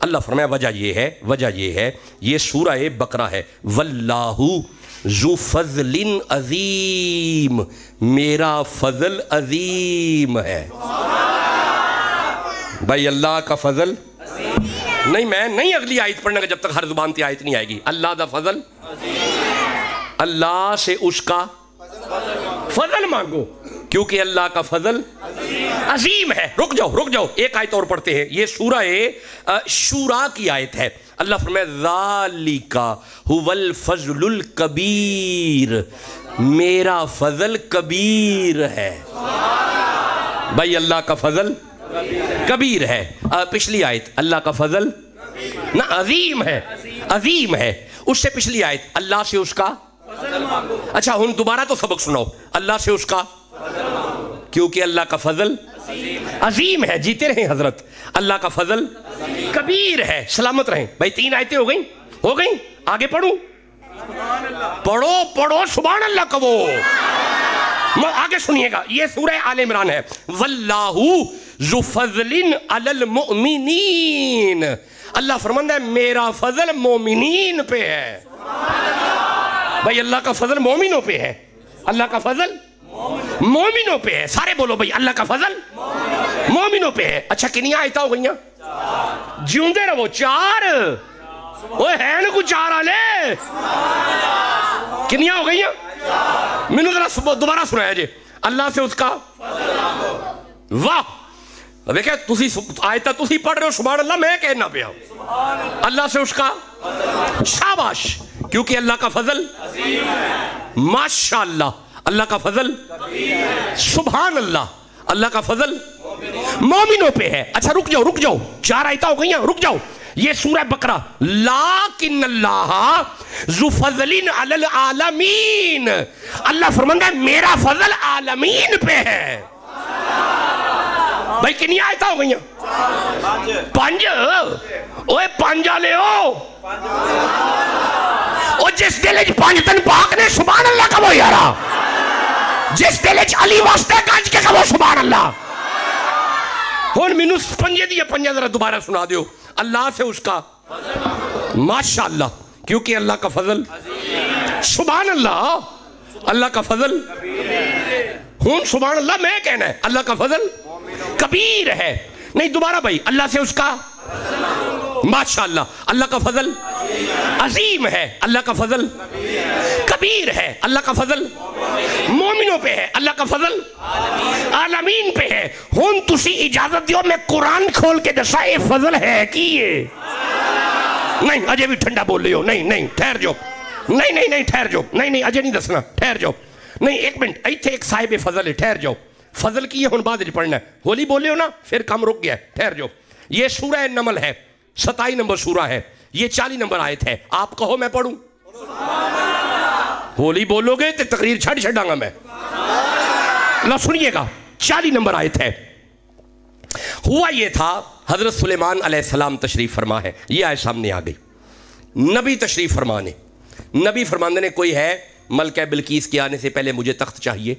اللہ فرمایا وجہ یہ ہے یہ سورہ بقرہ ہے، واللہ ذو فضل عظیم، میرا فضل عظیم ہے۔ بھائی اللہ کا فضل نہیں، میں نہیں اگلی آیت پڑھنے کا جب تک ہر زبان تی آیت نہیں آئے گی۔ اللہ دا فضل، اللہ سے اس کا فضل مانگو کیونکہ اللہ کا فضل عظیم ہے۔ رک جاؤ ایک آیت اور پڑھتے ہیں، یہ سورہ شورا کی آیت ہے۔ اللہ فرمائے ذالک هو الفضل الکبیر، میرا فضل کبیر ہے۔ بھائی اللہ کا فضل کبیر ہے۔ پچھلی آیت اللہ کا فضل نہ عظیم ہے، اس سے پچھلی آیت اللہ سے اس کا، اچھا ہن دوبارہ تو سبق سناؤ، اللہ سے اس کا، کیونکہ اللہ کا فضل عظیم ہے۔ جیتے رہیں حضرت، اللہ کا فضل کبیر ہے، سلامت رہیں۔ بھائی 3 آیتیں ہو گئیں، آگے پڑھوں؟ پڑھو سبحان اللہ کہو۔ آگے سنیے گا، یہ سورہ آل عمران ہے۔ واللہ ذو فضل علی المؤمنین، اللہ فرماتا ہے میرا فضل مومنین پہ ہے۔ بھائی اللہ کا فضل مومنوں پہ ہے، اللہ کا فضل مومنوں پہ ہے۔ سارے بولو بھائی اللہ کا فضل مومنوں پہ ہے۔ اچھا کنیاں آیتاں ہو گئیاں؟ جیوندے رہو 4، اوہ ہے نا کو 4 آلے، کنیاں ہو گئیاں؟ میں ذرا دوبارہ سنایا جے، اللہ سے اس کا، واہ دیکھیں تسی آیتہ تسی پڑھ رہے ہو سبحان اللہ، میں کہنا پہ ہوں اللہ سے اس کا، شاباش، کیونکہ اللہ کا فضل ماشاءاللہ، اللہ کا فضل سبحان اللہ، اللہ کا فضل مومنوں پہ ہے۔ اچھا رک جاؤ 4 آیتہ ہو گئی ہیں، رک جاؤ۔ یہ سورہ بقرہ، لیکن اللہ ذو فضل علی العالمین، اللہ فرماتا ہے میرا فضل عالمین پہ ہے۔ بھائی کنی آیتہ ہو گئی ہیں؟ 5، اوہ 5 آلے ہو، اور جس دل اچ 5 تن پاک نے سبحان اللہ کا وہ یارا، جس دل اچ علی واسطے گنج کے کا وہ سبحان اللہ۔ ہون مینو 5 دیا 5 ذرا دوبارہ سنا دیو۔ اللہ سے اس کا ماشاءاللہ، کیونکہ اللہ کا فضل سبحان اللہ، اللہ کا فضل ہون سبحان اللہ، میں کہنا ہے اللہ کا فضل کبیر ہے۔ نہیں دوبارہ بھائی، اللہ سے اس کا ماشاءاللہ، اللہ کا فضل عظیم ہے، اللہ کا فضل کبیر ہے، اللہ کا فضل مومنوں پہ ہے، اللہ کا فضل عالمین پہ ہے۔ ہون تسی اجازت دیو میں قرآن کھول کے دسا اے فضل ہے کی یہ نہیں، اجے بھی ٹھنڈا بول رہے ہو، نہیں ٹھہر جاؤ، نہیں ٹھہر جاؤ، نہیں اجے نہیں دسنا، ٹھہر جاؤ، نہیں 1 منٹ، ایتھے ایک صاحب فضل ہے، ٹھہر جاؤ، فضل کی یہ ہن بعد پڑھنا ہے، ہولی بولے ہو نا پھر کام رک گیا ہے، ٹھہر جاؤ۔ یہ سورہ نمل ہے، 27 نمبر سورہ ہے، یہ 40 نمبر آیت ہے، آپ کہو میں پڑھوں؟ ہولی بولو گے تو تقریر چھڑاں گا میں۔ اللہ سنیے گا، 40 نمبر آیت ہے۔ ہوا یہ تھا حضرت سلیمان علیہ السلام تشریف فرما ہے، یہ آیت سامنے آ گئی، نبی تشریف فرمانے، نبی فرمانے نے کوئی ہے ملکہ بلقیس کے آنے سے پہلے مجھے تخت چاہیے؟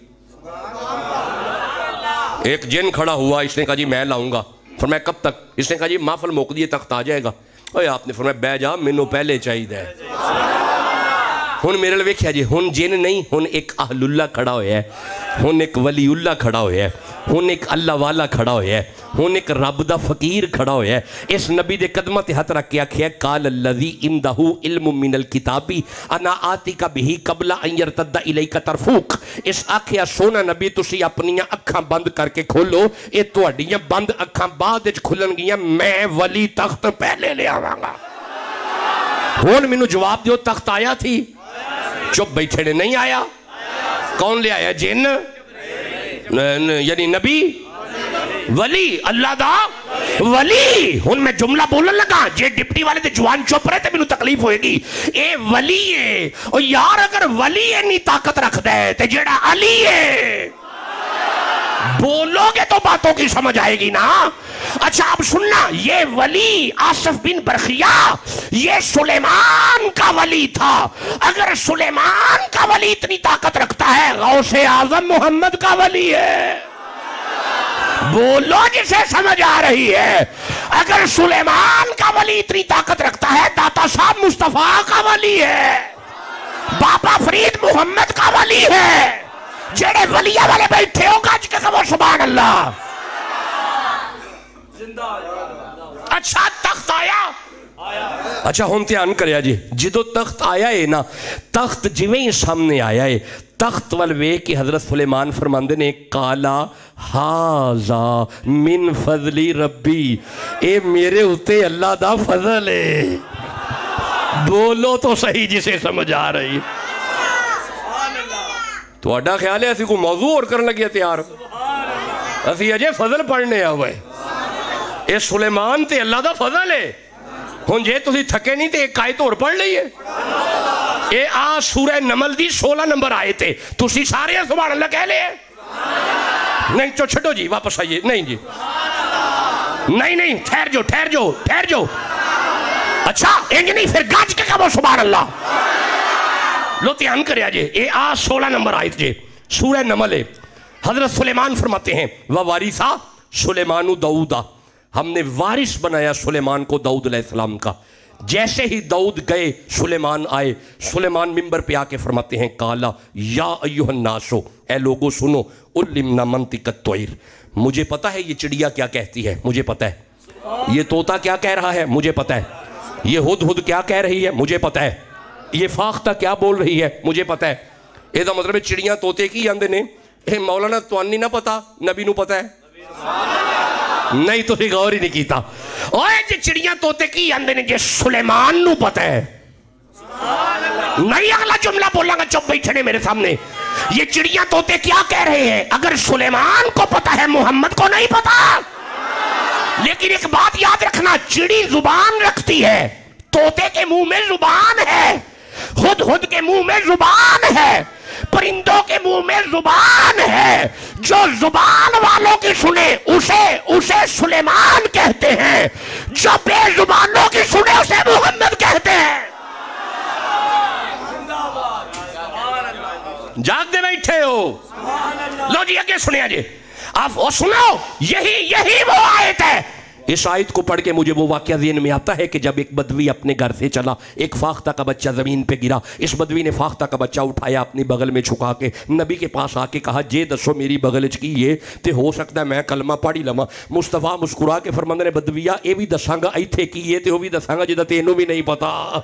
ایک جن کھڑا ہوا، اس نے کہا جی میں لاؤں گا۔ فرمایا کب تک؟ اس نے کہا جی محفل موک دیے تخت آ جائے گا۔ اوہ آپ نے فرمایا بے جا مینوں پہلے چاہیے ہے۔ ہن میرے لئے ویکھیا جی، ہن جن نہیں، ہن ایک اہل اللہ کھڑا ہویا ہے، ہن ایک ولی اللہ کھڑا ہویا ہے، ہن ایک اللہ والا کھڑا ہویا ہے، ہن ایک رب دا فقیر کھڑا ہویا ہے۔ اس نبی دے قدمہ تے ہاتھ رکھ کے آکھیا قال الذی عندہ علم من الکتاب انا آتیک بہ قبل ان یرتد الیک طرفک۔ اس آکھیا سونا نبی تسی اپنیاں اکھاں بند کر کے کھولو، اے تہاڈیاں بند اکھاں بعد وچ کھلن گیاں، میں ولی تخت پہلے لے آواں گا۔ ہن مینوں جواب دیو، تخت آیا تھی؟ چپ بیٹھے نے، نہیں آیا؟ کون لے آیا؟ جن یعنی نبی ولی اللہ دا ولی۔ ہن میں جملہ بولن لگا، جے ڈپٹی والے تے جوان چپ رہے تے مینوں تکلیف ہوئے گی۔ اے ولی ہے، اور یار اگر ولی اتنی طاقت رکھدا ہے تے جیڑا علی ہے، بولو گے تو باتوں کی سمجھ آئے گی نا۔ اچھا اب سننا، یہ ولی آصف بن برخیا یہ سلیمان کا ولی تھا۔ اگر سلیمان کا ولی اتنی طاقت رکھتا ہے، غوث اعظم محمد کا ولی ہے۔ بولو جسے سمجھ آ رہی ہے. اگر سلیمان کا ولی اتنی طاقت رکھتا ہے، داتا صاحب مصطفیٰ کا ولی ہے، بابا فرید محمد کا ولی ہے. جڑے ولیہ والے بیٹھے ہو گج کے کہو سبحان اللہ. اچھا تخت آیا. اچھا ہم دھیان کریا جی، جدو تخت آیا ہے نا، تخت جویں ہی سامنے آیا ہے، تخت وال ویکھ کے حضرت سلیمان فرماندے نے کالا ہاذا من فضلی ربی، اے میرے اتے اللہ دا فضل ہے. بولو تو صحیح جسے سمجھ آ رہی. تو اڈا خیال ہے اسی کو موضوع اور کرنے لگیا تیار، اسی اجے فضل پڑھنے آوے. اے سلیمان تے اللہ دا فضل ہے. ہن جے تسی تھکے نہیں تے ایک آیت اور پڑھ لئیے. اے آ سورہ نمل دی 16 نمبر آئے تھے، تسی سارے سبحان اللہ کہہ لے. نہیں تو چھٹو جی، واپس آئیے. نہیں جی نہیں، ٹھہر جو. اچھا انج نہیں، پھر گاج کے کہو سبحان اللہ. لو دھیان کریا جے، اے آ 16 نمبر آیت جے، سورہ نمل ہے. حضرت سلیمان فرماتے ہیں وَوَارِثَ سلیمان داؤدا، ہم نے وارث بنایا سلیمان کو داؤد علیہ السلام کا. جیسے ہی داؤد گئے سلیمان آئے. سلیمان ممبر پہ آ کے فرماتے ہیں کالا یا ایھا الناس، اے لوگو سنو، علمنا منطق الطیر، مجھے پتہ ہے یہ چڑیا کیا کہتی ہے، مجھے پتہ ہے یہ طوطا کیا کہہ رہا ہے، مجھے پتہ ہے یہ ہدہد کیا کہہ رہی ہے، مجھے پتہ ہے یہ فاختہ کیا بول رہی ہے، مجھے پتہ ہے. یہ دا مطلب چڑیاں طوطے کی آندے نے. اے مولانا توانی نہ پتا، نبی نو پتہ ہے. نہیں تو غور ہی نہیں کیتا. اوے جے چڑیاں طوطے کی آندے نے، جے سلیمان نو پتہ ہے. نہیں اگلا جملہ بولاں گا، چپ بیٹھنے میرے سامنے. یہ چڑیاں طوطے کیا کہہ رہے ہیں؟ اگر سلیمان کو پتہ ہے محمد کو نہیں پتہ. لیکن ایک بات یاد رکھنا، چڑی زبان رکھتی ہے، طوطے کے منہ میں زبان ہے، ہدہد کے منہ میں زبان ہے، پرندوں کے منہ میں زبان ہے. جو زبان والوں کی سنے اسے سلیمان کہتے ہیں، جو بے زبانوں کی سنے اسے محمد کہتے ہیں. جاگ دے بیٹھے ہو. لو جی آگے سنیا جی، آپ سنو، یہی وہ آیت ہے. اس آیت کو پڑھ کے مجھے وہ واقعہ ذہن میں آتا ہے کہ جب ایک بدوی اپنے گھر سے چلا، ایک فاختہ کا بچہ زمین پہ گرا. اس بدوی نے فاختہ کا بچہ اٹھایا، اپنی بغل میں چھکا کے نبی کے پاس آ کے کہا جے دسو میری بغل چ کی یہ تے ہو سکتا ہے میں کلمہ پڑھی لواں. مصطفیٰ مسکرا کے فرماندے نے بدویا اے بھی دساں گا ایتھے کی یہ تے وہ بھی دساں گا جدا تینوں بھی نہیں پتا.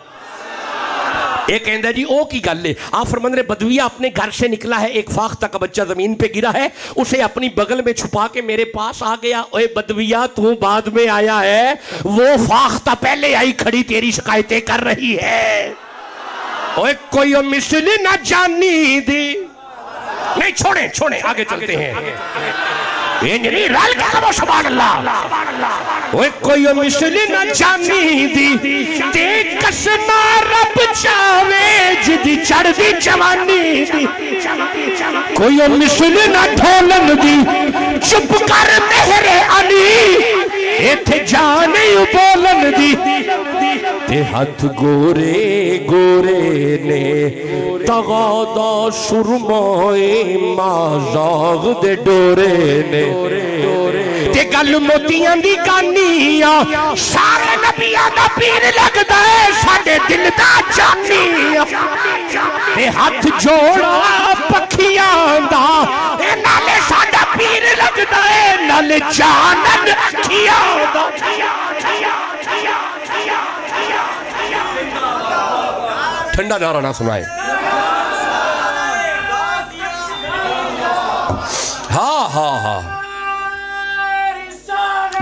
ایک کہندہ جی او کی گل ہے. آپ فرماندے نے بدویا اپنے گھر سے نکلا ہے، ایک فاختہ کا بچہ زمین پہ گرا ہے، اسے اپنی بغل میں چھپا کے میرے پاس آ گیا. اے بدویا تو بعد میں آیا ہے، وہ فاختہ پہلے آئی کھڑی تیری شکایتیں کر رہی ہے. اوے کوئی مثل نہ جانی دی. نہیں چھوڑیں آگے چلتے ہیں. انجری رال کا کہو سبحان اللہ. اوے کوئی مثل نہ جانی دی، تے کسنا رب چاوے جدی چڑھ دی جوانی دی. کوئی مثل نہ ڈھولن دی، چپ کر مہر علی، ایتھے جانے بولن دی. تے ہاتھ گورے گورے نے تغادا سرمائے مازاغ دے ڈورے نے. تے گل موتیاں دی کانیاں، سارے نبیاں دا پیر لگدا ہے، ساڈے دل دا جانی. تے ہاتھ جوڑا پکھیاں دا، اے نالے ساڈا پیر لگدا ہے، نالے جانن اکھیاں دا. ٹھنڈا نعرہ نہ سنائے. ہاں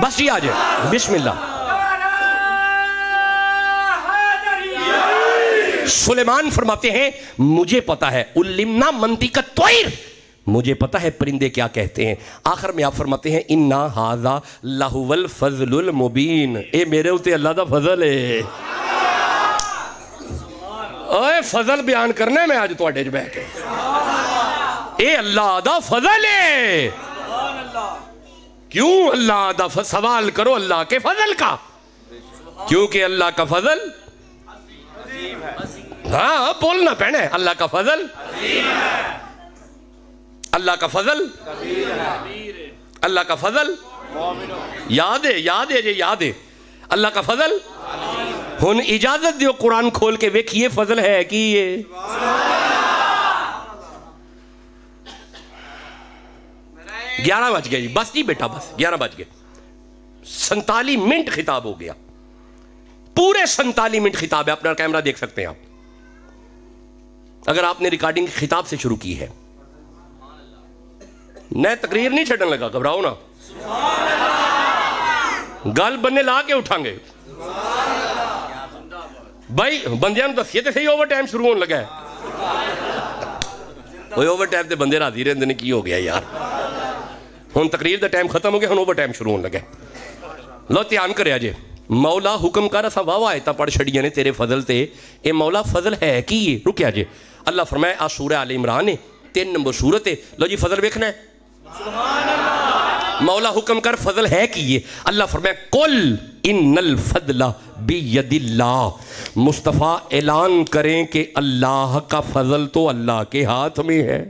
بس جی آجے بسم اللہ. سلیمان فرماتے ہیں مجھے پتا ہے، علمنا منطق الطیر، مجھے پتا ہے پرندے کیا کہتے ہیں. آخر میں آپ فرماتے ہیں انا ھذا لہو الفضل المبین، اے میرے ہوتے اللہ دا فضل ہے. اے فضل بیان کرنے میں آج تو اڈے جبہ کے اے اللہ دا فضل ہے. کیوں اللہ دا سوال کرو اللہ کے فضل کا، کیونکہ اللہ کا فضل ہاں بولنا پہنے اللہ کا فضل، اللہ کا فضل، اللہ کا فضل یاد ہے جی یاد ہے اللہ کا فضل ہن اجازت دیو قرآن کھول کے ویکھیے فضل ہے کہ یہ 11 بج گئے جی بس جی بیٹا بس 11 بج گئے 47 منٹ خطاب ہو گیا پورے 47 منٹ خطاب ہے اپنا کیمرہ دیکھ سکتے ہیں آپ اگر آپ نے ریکارڈنگ خطاب سے شروع کی ہے نئے تقریر نہیں چھڑن لگا گھبراؤ نا گل بننے لا کے اٹھائیں گے بھائی بندیاں دسیے تو صحیح اوور ٹائم شروع ہونے لگا ہے وہ اوور ٹائم تے بندے راضی رہندے نے کی ہو گیا یار ہن تقریر دا ٹائم ختم ہو گیا ہن اوور ٹائم شروع ہونے لگا لو دھیان کریا جے مولا حکم کر اساں واہ واہ آیتاں پڑھ چھڑیاں نے تیرے فضل تے اے مولا فضل ہے کی رکیا جے اللہ فرمائے آ سورہ آل عمران ہے 3 نمبر سورت ہے لو جی فضل ویکھنا ہے سبحان اللہ مولا حکم کر فضل ہے کی یہ اللہ فرمائے قل ان الفضل بید اللہ مصطفیٰ اعلان کریں کہ اللہ کا فضل تو اللہ کے ہاتھ میں ہے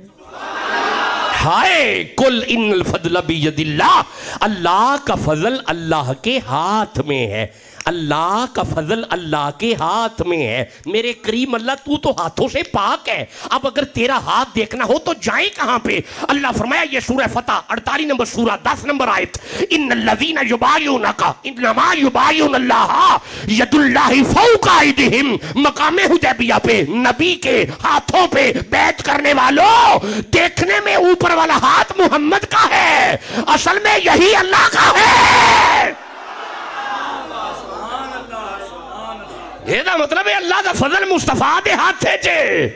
ہائے قل ان الفضل بید اللہ اللہ کا فضل اللہ کے ہاتھ میں ہے اللہ کا فضل اللہ کے ہاتھ میں ہے میرے کریم اللہ تو ہاتھوں سے پاک ہے اب اگر تیرا ہاتھ دیکھنا ہو تو جائیں کہاں پہ اللہ فرمایا یہ سورہ فتح 48 نمبر سورہ 10 نمبر آیت ان الذین یبایعونک انما یبایعون اللہ ید اللہ فوق ایدیہم مقام حدیبیہ پہ نبی کے ہاتھوں پہ بیعت کرنے والوں دیکھنے میں اوپر والا ہاتھ محمد کا ہے اصل میں یہی اللہ کا ہے یہ دا مطلب ہے اللہ دا فضل مصطفیٰ دے ہاتھ ہے جے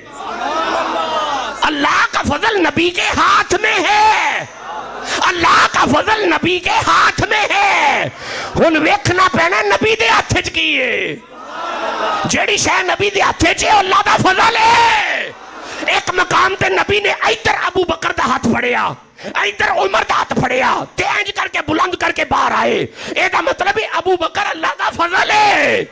اللہ کا فضل نبی کے ہاتھ میں ہے اللہ کا فضل نبی کے ہاتھ میں ہے ہن ویکھنا پینا نبی دے ہاتھ وچ کی ہے جیڑی شے نبی دے ہاتھ وچ ہے اللہ دا فضل ہے ایک مقام تے نبی نے ادھر ابو بکر دا ہاتھ پھڑیا ادھر عمر دا ہاتھ پھڑیا تینج کر کے بلند کر کے باہر آئے اے دا مطلب ہے ابو بکر اللہ دا فضل ہے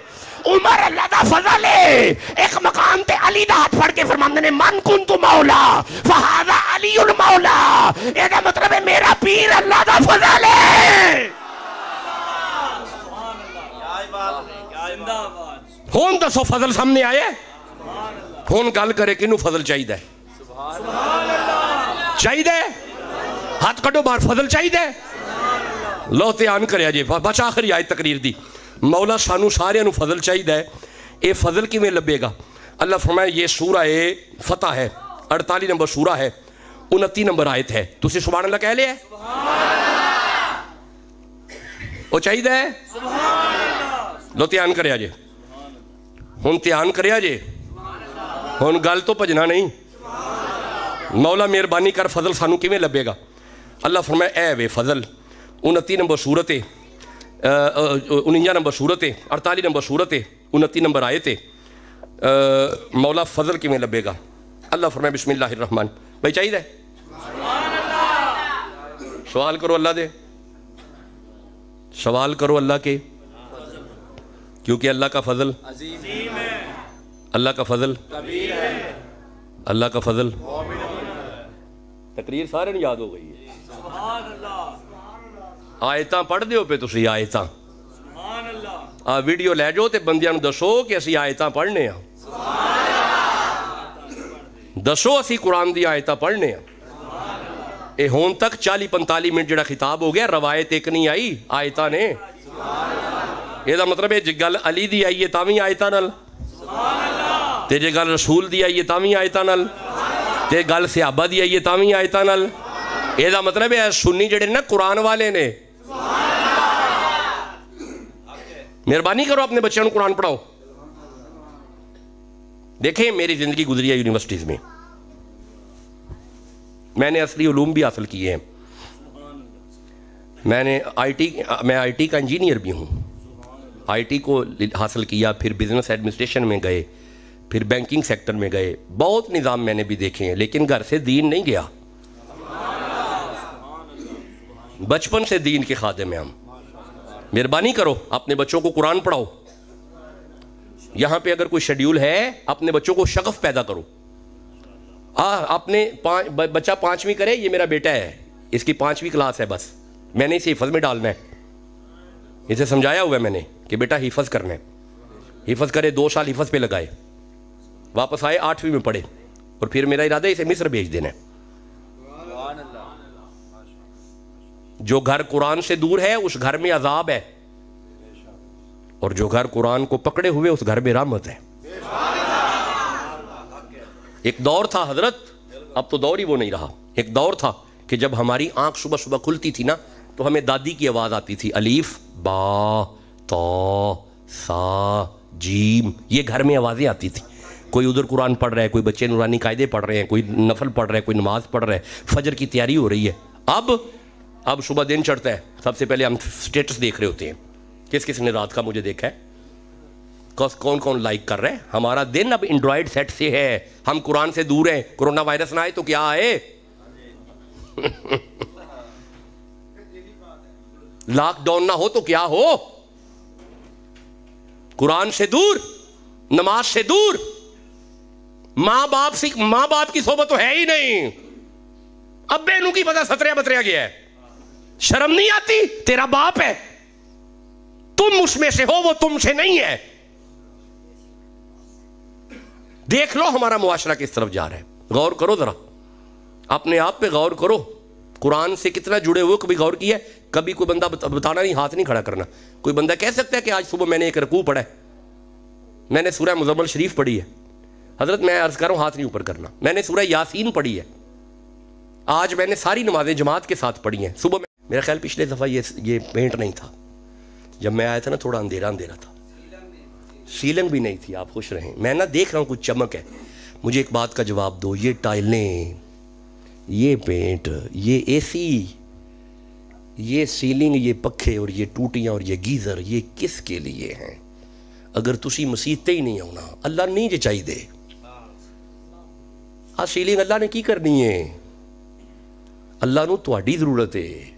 عمر اللہ دا فضل ہے ایک مقام تے علی دا ہاتھ پھڑ کے فرماندے نے من کنت مولا فہذا علی المولا یہ دا مطلب ہے میرا پیر اللہ دا فضل ہے ہون دسو فضل سامنے آئے ہون گل کرے کنو فضل چاہیے چاہیے ہاتھ کٹو بار فضل چاہیے لو تیان کریا جی بچ آخری آیت تقریر دی مولا سانو سارے نو فضل چاہیے اے فضل کی میں لبے گا اللہ فرمائے یہ سورہ فتح ہے 48 نمبر سورہ ہے 29 نمبر آیت ہے تسی سبحان اللہ کہہ لیا ہے وہ چاہیے لو تیان کریا جے ہن تیان کریا جے ہن گل تو پجنا نہیں مولا مہربانی کر فضل سانو کی میں لبے گا اللہ فرمائے اے وے فضل 29 نمبر سورت ہے 49 نمبر سورت ہے 48 نمبر سورت ہے 29 نمبر آیت ہے مولا فضل کی میں لبے گا اللہ فرمائے بسم اللہ الرحمن بھائی چاہیے سوال کرو اللہ دے سوال کرو اللہ کے کیونکہ اللہ کا فضل عظیم ہے اللہ کا فضل کبیر ہے اللہ کا فضل تقریر سارے نے یاد ہو گئی ہے سبحان اللہ آیتاں پڑھ دیو پہ تسی آیتاں سبحان اللہ ویڈیو لے جو تے بندیاں نو دسو کہ اسی آیتاں پڑھنے ہیں دسو اسی قرآن دی آیتاں پڑھنے ہیں اے ہون تک 40-45 منٹ جڑا خطاب ہو گیا روایت ایک نہیں آئی آیتاں نے یہ دا مطلب ہے جے گل علی دی آئی ہے تاویں آیتاں نال تے جے گل رسول دی آئی ہے تاویں آیتاں نال تے گل صحابہ دی آئی ہے تاویں آیتاں نال یہ دا مطلب ہے سنی جڑے نا قرآن والے نے مہربانی کرو اپنے بچوں کو قرآن پڑھاؤ دیکھیں میری زندگی گزری ہے یونیورسٹیز میں میں نے اصلی علوم بھی حاصل کیے ہیں میں آئی ٹی کا انجینئر بھی ہوں آئی ٹی کو حاصل کیا پھر بزنس ایڈمنسٹریشن میں گئے پھر بینکنگ سیکٹر میں گئے بہت نظام میں نے بھی دیکھے ہیں لیکن گھر سے دین نہیں گیا بچپن سے دین کے خادم ہیں ہم مہربانی کرو اپنے بچوں کو قرآن پڑھاؤ یہاں پہ اگر کوئی شیڈیول ہے اپنے بچوں کو شغف پیدا کرو اپنے بچہ 5ویں کرے یہ میرا بیٹا ہے اس کی 5ویں کلاس ہے بس میں نے اسے حفظ میں ڈالنا ہے، اسے سمجھایا ہوا ہے میں نے کہ بیٹا حفظ کرنا ہے، حفظ کرے، 2 سال حفظ پہ لگائے، واپس آئے 8ویں میں پڑھے، اور پھر میرا ارادہ ہے اسے مصر بھیج دینا ہے۔ جو گھر قرآن سے دور ہے اس گھر میں عذاب ہے، اور جو گھر قرآن کو پکڑے ہوئے اس گھر میں رحمت ہے۔ ایک دور تھا حضرت، اب تو دور ہی وہ نہیں رہا، ایک دور تھا کہ جب ہماری آنکھ صبح صبح کھلتی تھی نا تو ہمیں دادی کی آواز آتی تھی، الف با تا سا جیم، یہ گھر میں آوازیں آتی تھی۔ کوئی ادھر قرآن پڑھ رہا ہے، کوئی بچے نورانی قاعدے پڑھ رہے ہیں، کوئی نفل پڑھ رہا ہے، کوئی نماز پڑھ رہا ہے، فجر کی تیاری ہو رہی ہے۔ اب صبح دن چڑھتا ہے، سب سے پہلے ہم سٹیٹس دیکھ رہے ہوتے ہیں، کس کس نے رات کا مجھے دیکھا ہے، کون کون لائک کر رہے ہیں۔ ہمارا دن اب اینڈرائڈ سیٹ سے ہے، ہم قرآن سے دور ہیں۔ کرونا وائرس نہ آئے تو کیا آئے، لاک ڈاؤن نہ ہو تو کیا ہو، قرآن سے دور، نماز سے دور، ماں باپ کی صحبت تو ہے ہی نہیں، ابے نو کی پتہ ستریا بتریا گیا ہے، شرم نہیں آتی، تیرا باپ ہے، تم اس میں سے ہو، وہ تم سے نہیں ہے۔ دیکھ لو ہمارا معاشرہ کس طرف جا رہا ہے، غور کرو ذرا، اپنے آپ پہ غور کرو، قرآن سے کتنا جڑے ہوئے، کبھی غور کیا ہے؟ کبھی کوئی بندہ بتانا نہیں، ہاتھ نہیں کھڑا کرنا۔ کوئی بندہ کہہ سکتا ہے کہ آج صبح میں نے ایک رکوع پڑھا ہے، میں نے سورہ مزمل شریف پڑھی ہے، حضرت میں عرض کر رہا ہوں ہاتھ نہیں اوپر کرنا، میں نے سورہ یاسین پڑھی ہے، آج میں نے ساری نمازیں جماعت کے ساتھ پڑھی ہیں۔ صبح میں میرا خیال پچھلے دفعہ یہ پینٹ نہیں تھا، جب میں آیا تھا نا تھوڑا اندھیرا تھا، سیلنگ بھی نہیں تھی، آپ خوش رہیں۔ میں نہ دیکھ رہا ہوں کچھ چمک ہے، مجھے ایک بات کا جواب دو، یہ ٹائلیں، یہ پینٹ، یہ اے سی، یہ سیلنگ، یہ پکھے اور یہ ٹوٹیاں اور یہ گیزر، یہ کس کے لیے ہیں؟ اگر تسی مسیتے ہی نہیں ہونا، اللہ نہیں جے چاہیے دے، سیلنگ اللہ نے کی کرنی ہے، اللہ نو تہاڈی ضرورت ہے۔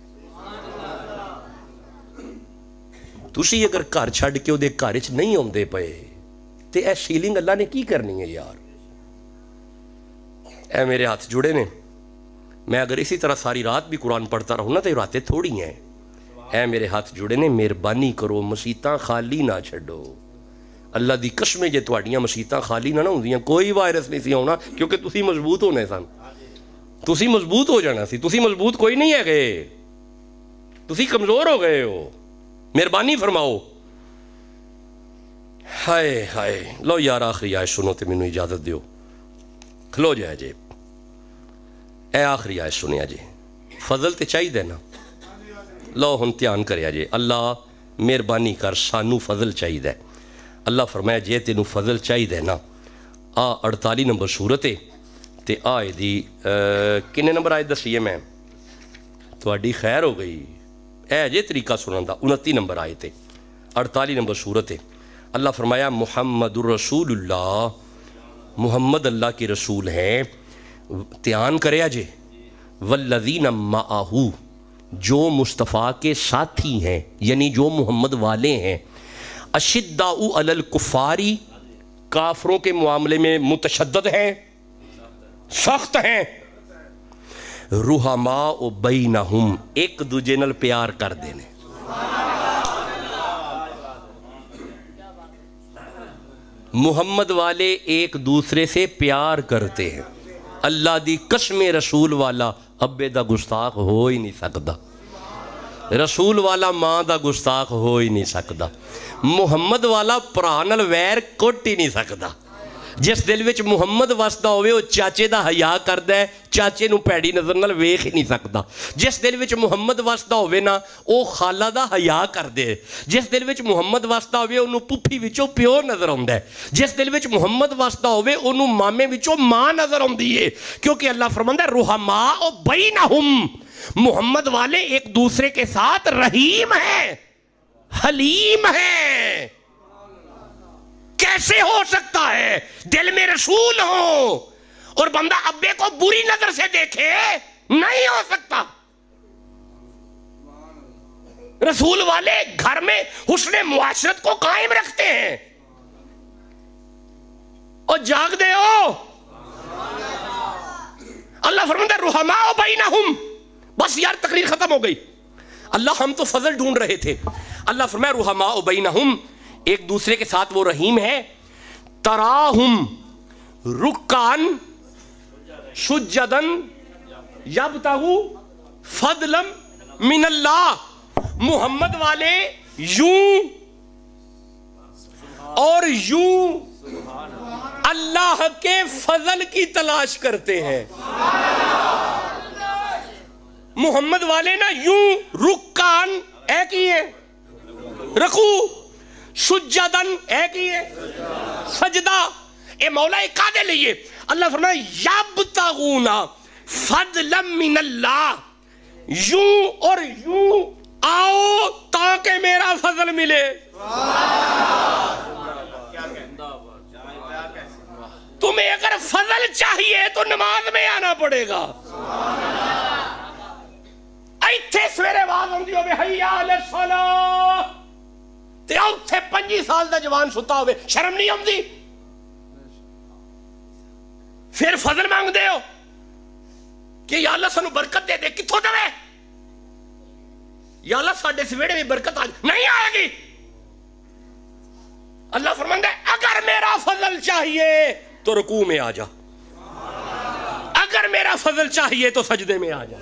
تسی اگر گھر چھڈ کے اودے گھر وچ نہیں آندے پئے تے اے سیلنگ اللہ نے کی کرنی ہے یار۔ اے میرے ہاتھ جڑے نے، میں اگر اسی طرح ساری رات بھی قرآن پڑھتا رہوں نا تو راتیں تھوڑی ہیں۔ اے میرے ہاتھ جڑے نے، مہربانی کرو مسیتاں خالی نہ چھڈو۔ اللہ دی قسم جے تہاڈیاں مسیتاں خالی نہ ہوندیاں کوئی وائرس نہیں سی ہونا، کیونکہ تسی مضبوط ہونے سن، تسی مضبوط ہو جانا سی، تسی مضبوط کوئی نہیں ہے گئے، تسی کمزور ہو گئے ہو، مہربانی فرماؤ۔ ہائے ہائے، لو یار آخری آیت سنو تے مینوں اجازت دیو، کھلو جائے جی، اے آخری آیت سنیا جی، فضل تے چاہیے دے نا، لو ہن دھیان کریا جی، اللہ مہربانی کر سانو فضل چاہیے دے۔ اللہ فرمایا جے تینوں فضل چاہیے دے نا، 48 نمبر سورت ہے تے آئے دی کنے نمبر آئے دسیے میں تہاڈی خیر ہو گئی، اے جے طریقہ سنن دا، 29 نمبر آئے تے 48 نمبر سورت ہے۔ اللہ فرمایا محمد الرسول اللہ، محمد اللہ کے رسول ہیں، دھیان کریا جے، والذین معہو، جو مصطفیٰ کے ساتھی ہیں، یعنی جو محمد والے ہیں، اشداء علی الکفاری، کافروں کے معاملے میں متشدد ہیں، سخت ہیں، رحماء بینہم، ایک دوجے نال پیار کر دینے۔ محمد والے ایک دوسرے سے پیار کرتے ہیں، اللہ دی قسم رسول والا ابے دا گستاخ ہو ہی نہیں سکتا، رسول والا ماں دا گستاخ ہو ہی نہیں سکتا، محمد والا پرا نال ویر کٹ ہی نہیں سکتا۔ جس دل وچ محمد وسدا ہوئے وہ چاچے دا حیا کردا ہے، چاچے نو پیڑی نظر نال ویکھ ہی نہیں سکتا۔ جس دل وچ محمد وسدا ہوئے نا او خالہ دا حیا کردے، جس دل وچ محمد وسدا ہوئے اونوں پھپھی وچوں پیو نظر آوندا ہے، جس دل وچ محمد وسدا ہوئے اونوں مامے وچوں ماں نظر آوندی ہے، کیونکہ اللہ فرماندا ہے رحماء بینہم، محمد والے ایک دوسرے کے ساتھ رحیم ہیں، حلیم ہیں۔ کیسے ہو سکتا ہے دل میں رسول ہو اور بندہ ابے کو بری نظر سے دیکھے؟ نہیں ہو سکتا۔ رسول والے گھر میں حسن معاشرت کو قائم رکھتے ہیں، اور جاگ دے ہو۔ اللہ فرماتا ہے رحماء بینہم، بس یار تقریر ختم ہو گئی۔ اللہ ہم تو فضل ڈھونڈ رہے تھے. اللہ فرمایا رحماء بینہم، ایک دوسرے کے ساتھ وہ رحیم ہے. تراہم رکعن سجدن یبتغوا فضلا من اللہ، محمد والے یوں اور یوں اللہ کے فضل کی تلاش کرتے ہیں. محمد والے نا یوں رکعن ایک ہی ہے، رکوع، سجدن ایک ہی ہے، سجدہ. اے مولا کا دے لئیے. اللہ فرمایا یبتغون فضلا من اللہ، یوں اور یوں آؤ تاکہ میرا فضل ملے. تمہیں اگر فضل چاہیے تو نماز میں آنا پڑے گا. ایتھے سویرے آواز ہوندی ہوے حی علی الصلاۃ تے اوتھے 25 سال دا جوان ستا ہوے، شرم نہیں آندی؟ پھر فضل مانگ دے ہو کہ یا اللہ سانو برکت دے دے. کتھوں دے؟ یا اللہ ساڈے سویرے میں برکت آ نہیں آئے گی. اللہ فرماندا ہے اگر میرا فضل چاہیے تو رکوع میں آ جا، اگر میرا فضل چاہیے تو سجدے میں آ جا.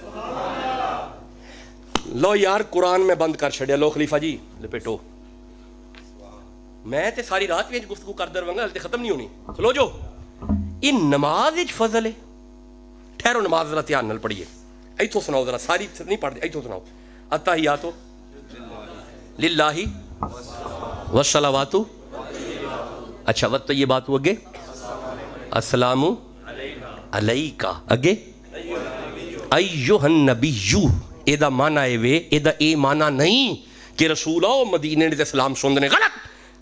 لو یار قرآن میں بند کر چھڑیا. لو خلیفہ جی لپیٹو. میں تے ساری رات وچ گفتگو کردا رہاں گا، ہل تے ختم نہیں ہونی. چلو جو ان نماز وچ فضل ہے. ٹھہرو نماز ذرا دھیان نال پڑھیے. ایتھوں سناؤ ذرا، ساری نہیں پڑھ دے، ایتھوں سناؤ. التحیات للہ والصلوات، اچھا والطیبات اگے، السلام علیکہ اگے، ایہا النبی. اے دا معنی اے وے، اے دا اے معنی نہیں کہ رسول آؤ مدینے دے سلام سندنے. غلط.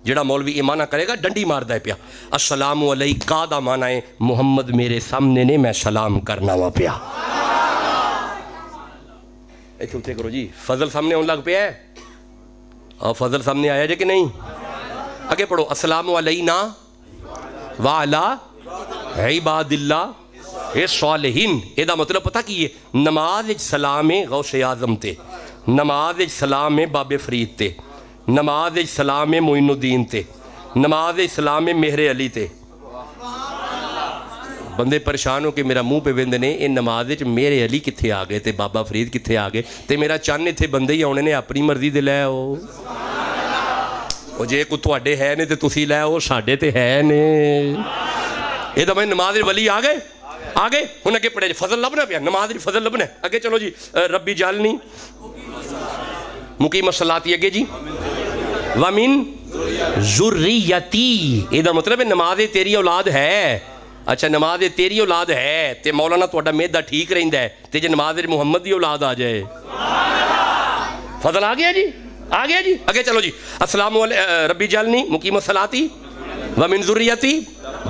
جڑا مولوی اے معنی کرے گا ڈنڈی مار دے پیا. السلام علیکہ دا معنی ہے محمد میرے سامنے نے، میں سلام کرنا وا پیا. ایتھے اٹھے کرو جی. فضل سامنے ہون لگ پیا ہے، اور فضل سامنے آیا جے کہ نہیں؟ اگے پڑھو. السلام علینا وعلا عباد اللہ صالحین. اے دا مطلب پتہ کی ہے؟ نماز سلام غوث اعظم تے، نماز سلام باب فرید تے، نماز سلام معین الدین تے، نماز سلام مہر علی تے. بندے پریشان ہو کہ میرا منہ پہ ویندے نے اے نماز میرے علی کتھے آ گئے تے بابا فرید کتھے آ گئے تے میرا چند اتھے بندے ہی آنے نے اپنی مرضی دے لے آؤ. وہ جے کو تواڈے ہے نے تے تسی لے آؤ، ساڈے تے ہے نے. اے دا میں نماز ولی آ گئے آگے. ہن اگے پڑھے فضل لبنا پیا، نماز فضل لبنا ہے. اگے چلو جی. ربی جعلنی مقیم الصلاۃ اگے جی. ومن ذریتی، اے دا مطلب ہے نماز تیری اولاد ہے. اچھا نماز تیری اولاد ہے تے مولانا تہاڈا میدا ٹھیک رہندا ہے تے جے نماز محمد دی اولاد آ جائے فضل آ گیا جی، آ گیا جی. اگے چلو جی. السلام علیکم ربی جعلنی مقیم الصلاۃ ومن ذریتی.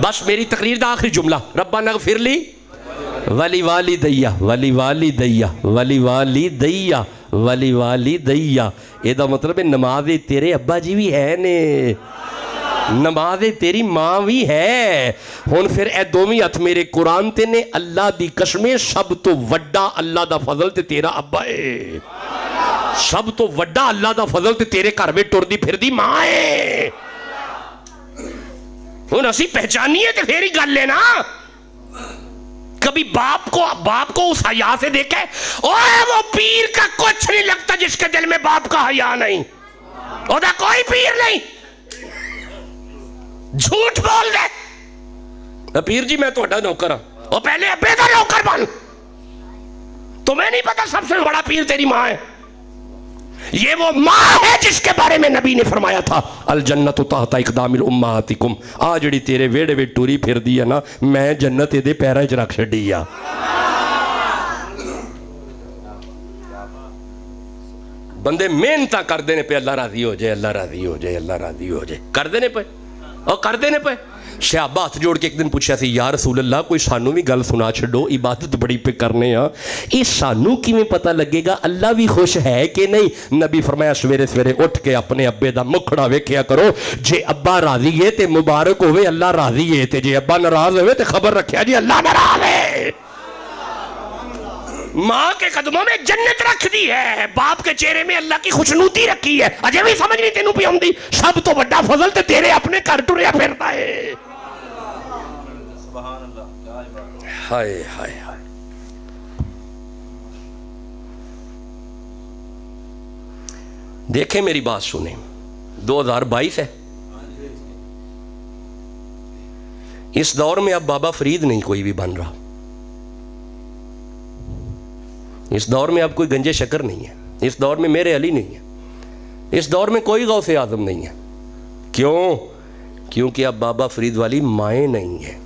بس میری تقریر دا آخری جملہ، ربنا اغفر لی ولی والدیہ ولی والدیہ ولی والدیہ ولی والدیہ. اے دا مطلب ہے نماز تیرے ابا جی بھی ہے نے، نماز تیری ماں بھی ہے. ہن پھر اے دوویں ہتھ میرے قرآن تے نے. اللہ دی قسمیں سب تو وڈا اللہ دا فضل تے تیرا ابا ہے، سب تو وڈا اللہ دا فضل تے تیرے گھر میں ٹردی پھردی ماں ہے. ہن اسی پہچانیے تے پھر ہی گل لینا. کبھی باپ کو اس حیا سے دیکھے، اوہ وہ پیر کا کچھ نہیں لگتا جس کے دل میں باپ کا حیا نہیں، وہ دا کوئی پیر نہیں. جھوٹ بول دے پیر جی میں تہاڈا نوکر ہاں. وہ پہلے ابے دا نوکر بن. تمہیں نہیں پتا سب سے بڑا پیر تیری ماں ہے. یہ وہ ماں ہے جس کے بارے میں نبی نے فرمایا تھا الجنت تحت اقدام الامہاتکم. آ جڑی تیرے ویڑے وچ ٹوری پھر دی ہے نا، میں جنت دے پیراں وچ رکھ چھڈی آ. بندے محنتاں کردے نے پہ اللہ راضی ہو جائے، اللہ راضی ہو جائے، اللہ راضی ہو جائے، کردے نے پہ اور کردے نے پہ. صحابہ ہاتھ جوڑ کے ایک دن پوچھا سی یا رسول اللہ کوئی سانو بھی گل سنا چھڑو، عبادت بڑی پہ کرنے ہاں، یہ سانو کی میں پتہ لگے گا اللہ بھی خوش ہے کہ نہیں؟ نبی فرمایا سویرے سویرے اٹھ کے اپنے ابے دا مکھڑا ویکھیا کرو. جے ابا راضی ہے تے مبارک ہوئے اللہ راضی ہے، تے جے ابا ناراض ہوئے تے خبر رکھیا جی اللہ ناراض ہے. ماں کے قدموں میں جنت رکھ دی ہے، باپ کے چہرے میں اللہ کی خوشنودی رکھی ہے، اجے بھی سمجھ نہیں تینوں پہ ہم دی سب تو بڑا فضل تے تیرے اپنے گھر ٹریا پھرتا ہے۔ ہائے ہائے ہائے، دیکھیں میری بات سنیں، 2022 ہے، اس دور میں اب بابا فرید نہیں کوئی بھی بن رہا، اس دور میں اب کوئی گنجے شکر نہیں ہے، اس دور میں میرے علی نہیں ہے، اس دور میں کوئی غوث اعظم نہیں ہے۔ کیوں؟ کیونکہ اب بابا فرید والی مائیں نہیں ہیں،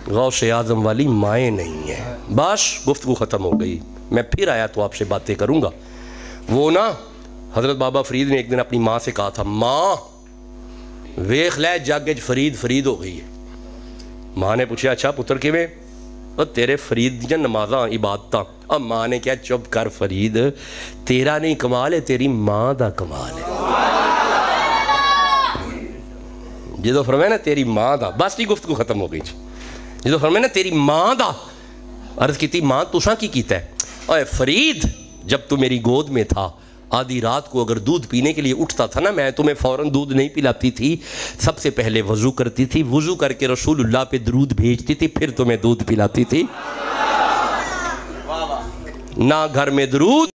غوث اعظم والی مائیں نہیں ہیں۔ بس گفتگو ختم ہو گئی، میں پھر آیا تو آپ سے باتیں کروں گا۔ وہ نا حضرت بابا فرید نے ایک دن اپنی ماں سے کہا تھا، ماں ویخ لے جگ فرید فرید ہو گئی ہے۔ ماں نے پوچھا اچھا پتر کے میں؟ اور تیرے فرید دیاں نمازاں عبادتاں۔ اب ماں نے کیا چپ کر فرید، تیرا نہیں کمال ہے، تیری ماں دا کمال ہے۔ جدو فرمایا نا تیری ماں دا، بس کی گفتگو ختم ہو گئی۔ جدو فرمایا نا تیری ماں دا، عرض کی تھی ماں تساں کی کیتا ہے؟ اے فرید جب تو میری گود میں تھا، آدھی رات کو اگر دودھ پینے کے لیے اٹھتا تھا نا، میں تمہیں فوراً دودھ نہیں پلاتی تھی، سب سے پہلے وضو کرتی تھی، وضو کر کے رسول اللہ پہ درود بھیجتی تھی، پھر تمہیں دودھ پلاتی تھی۔ نہ گھر میں درود